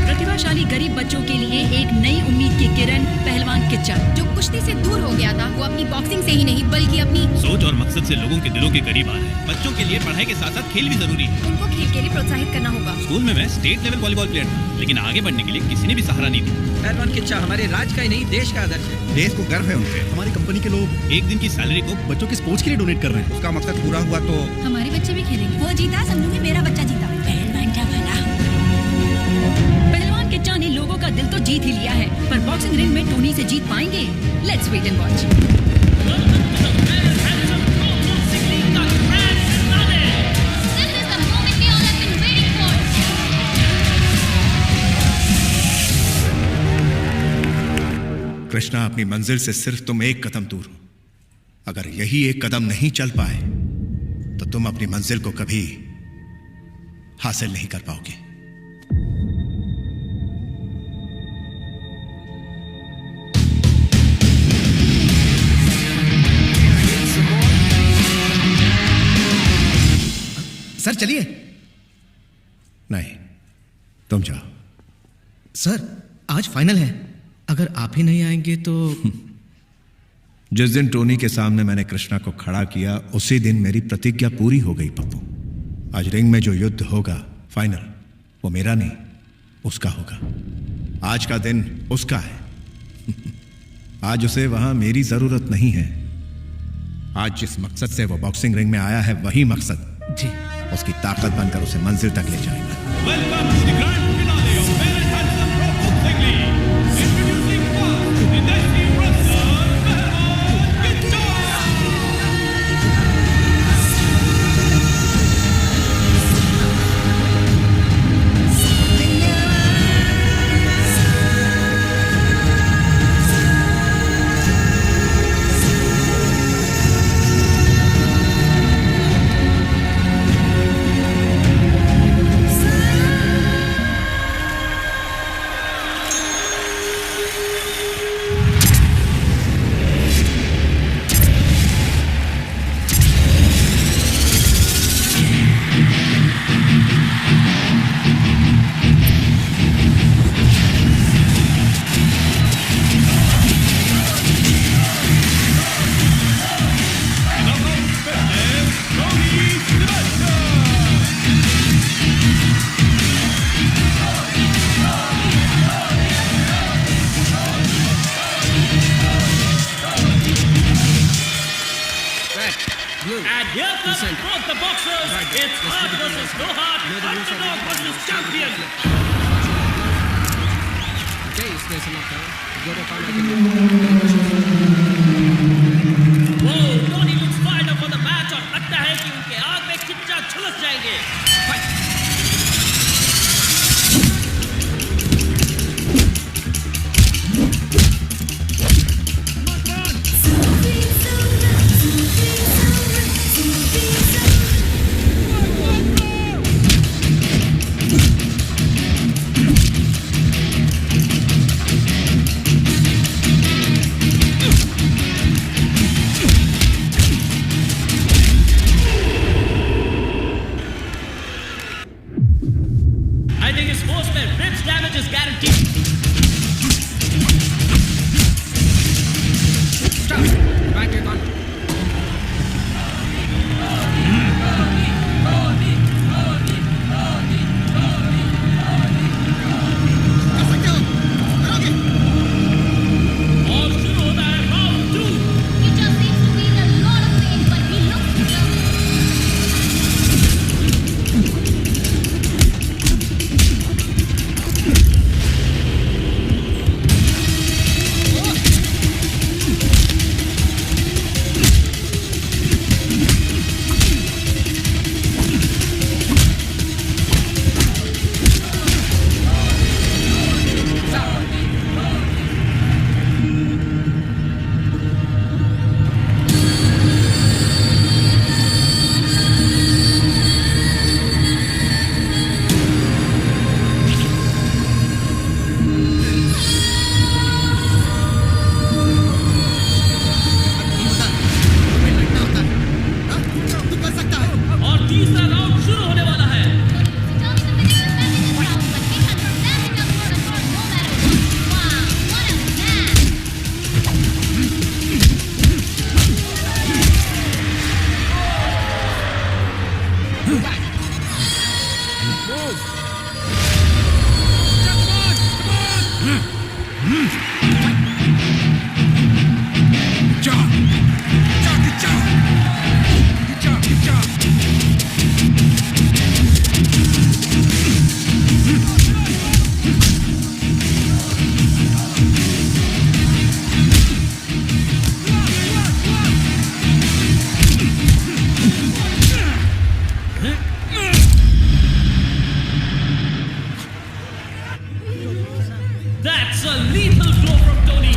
प्रतिभाशाली गरीब बच्चों के लिए एक नई उम्मीद की किरण पहलवान किच्चा, जो कुश्ती से दूर हो गया था, वो अपनी बॉक्सिंग से ही नहीं बल्कि अपनी सोच और मकसद से लोगों के दिलों के करीब आ रहे हैं। बच्चों के लिए पढ़ाई के साथ साथ खेल भी जरूरी है। उनको खेल के लिए प्रोत्साहित करना होगा। स्कूल में मैं स्टेट लेवल वॉलीबॉल प्लेयर था, लेकिन आगे बढ़ने के लिए किसी ने भी सहारा नहीं दिया। पहलवान किच्चा हमारे राज्य का ही नहीं, देश का आदर्श है। देश को गर्व है उनसे। हमारी कंपनी के लोग एक दिन की सैलरी को बच्चों के स्पोर्ट्स के लिए डोनेट कर रहे हैं। उसका मकसद पूरा हुआ तो हमारे बच्चे भी खेलेंगे। वो जीता समझूंगी मेरा बच्चा जीता। पहलवान का भला। पहलवान किच्चा ने लोगों का दिल तो जीत ही लिया है, पर बॉक्सिंग रिंग में टोनी से जीत पाएंगे? Let's wait and watch. Krishna, अपनी मंजिल से सिर्फ तुम एक कदम दूर हो। अगर यही एक कदम नहीं चल पाए तो तुम अपनी मंजिल को कभी हासिल नहीं कर पाओगे। सर चलिए। नहीं, तुम जाओ। सर आज फाइनल है, अगर आप ही नहीं आएंगे तो। जिस दिन टोनी के सामने मैंने कृष्णा को खड़ा किया, उसी दिन मेरी प्रतिज्ञा पूरी हो गई पप्पू। आज रिंग में जो युद्ध होगा फाइनल, वो मेरा नहीं उसका होगा। आज का दिन उसका है। आज उसे वहां मेरी जरूरत नहीं है। आज जिस मकसद से वो बॉक्सिंग रिंग में आया है, वही मकसद जी उसकी ताकत बनकर उसे मंजिल तक ले जाएगा। And here comes both the boxers. It's heart versus no heart. Underdog versus champion. Whoa, Tony looks fired up for the match और लगता है कि उनके आग में किच्चा झुलस जाएंगे. I think his horseman ribs damage is guaranteed. Stop. Back your gun. That's a lethal blow from Tony.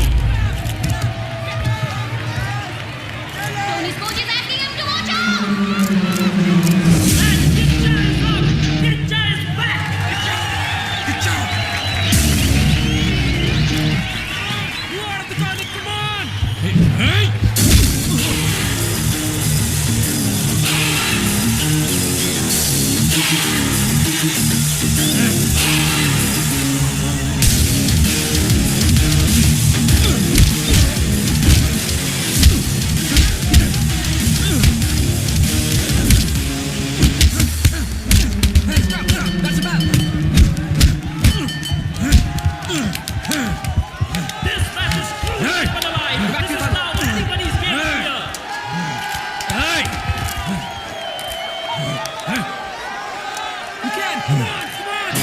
Tony's coach is asking him to watch out. And Kitcha is up. Kitcha is back. You are the god of command. Hey. That's about. This match is crucial for the line. This is now anybody's game here. You can. Come on, come on.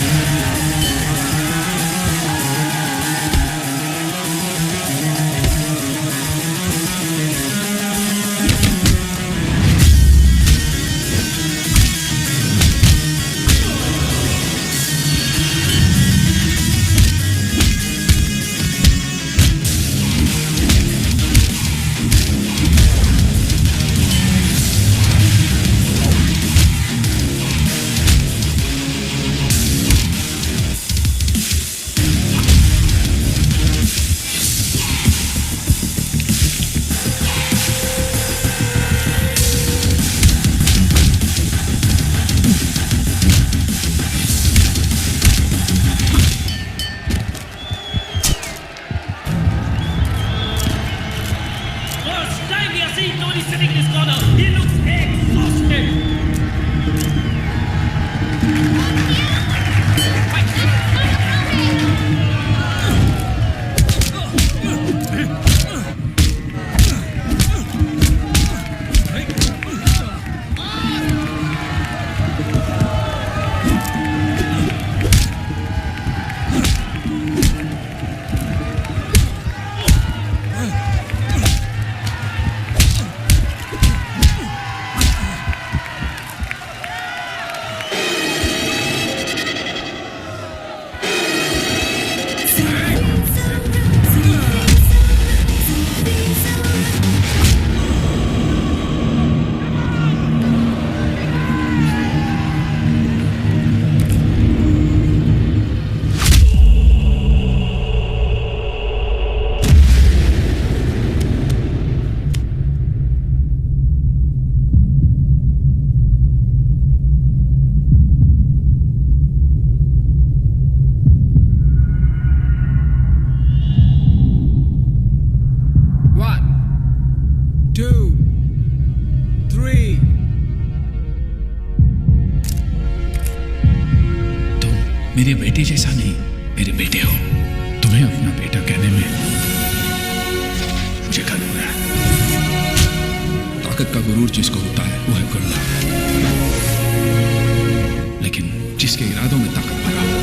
First time we are seeing Tony sitting in his corner. He looks exhausted. मेरे बेटे जैसा नहीं, मेरे बेटे हो। तुम्हें अपना बेटा कहने में मुझे गर्व हो रहा है। ताकत का गुरूर जिसको होता है वो है गुंडा, लेकिन जिसके इरादों में ताकत भरा हो।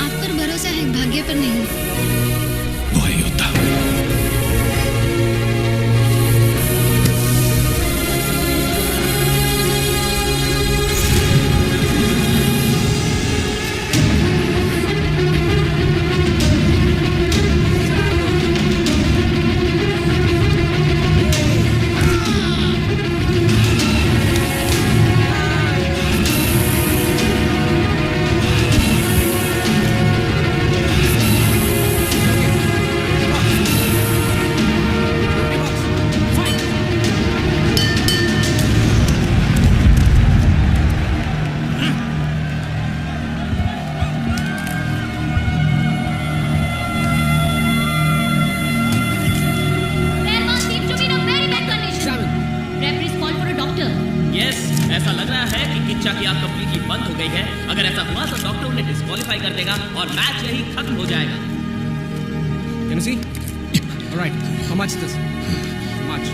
आप पर भरोसा है, भाग्य पर नहीं। वो है योद्धा। लग रहा है कि किच्चा की आंख कंप्लीटली बंद हो गई है। अगर ऐसा हुआ तो डॉक्टर उन्हें डिस्क्वालीफाई कर देगा और मैच यही खत्म हो जाएगा। Can you see? All right. How much is this? How much?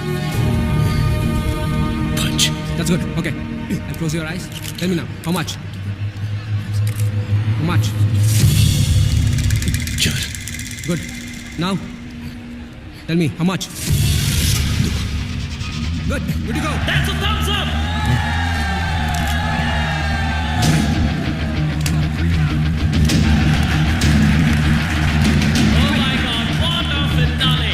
Punch. That's good. Okay. And close your eyes. Tell me now. How much? How much? 4. Good. Now, tell me how much? Good. Good to go. That's a thumbs up. Oh my God! What a finale!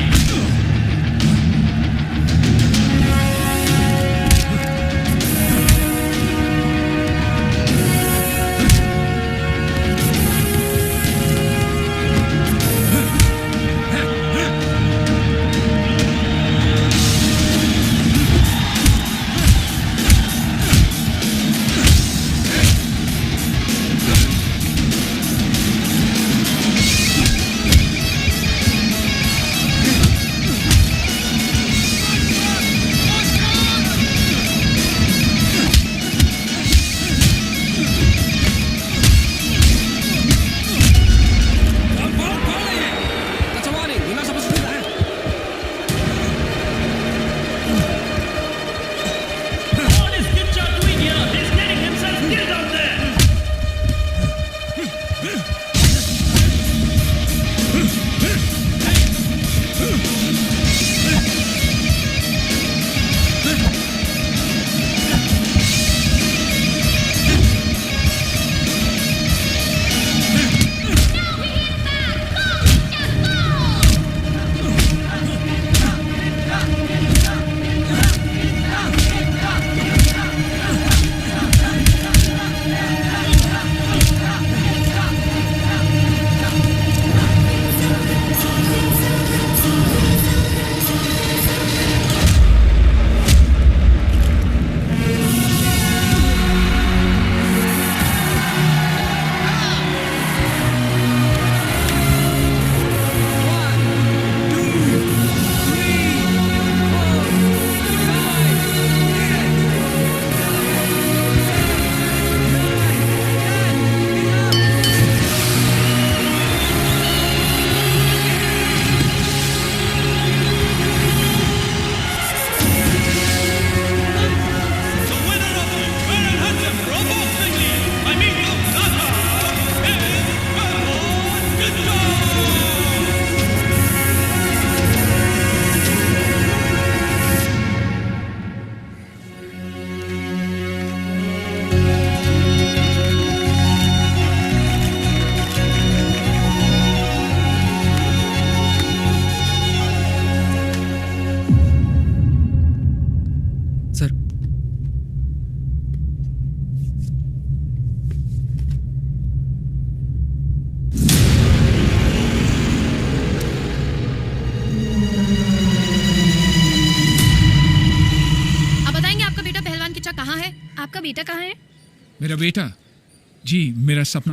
That's a warning. You're not supposed to do that. What is Kitcha doing here? He's getting himself killed out there. Sir. आप बताएंगे आपका बेटा पहलवान किच्चा कहाँ है? आपका बेटा कहाँ है? मेरा बेटा जी मेरा सपना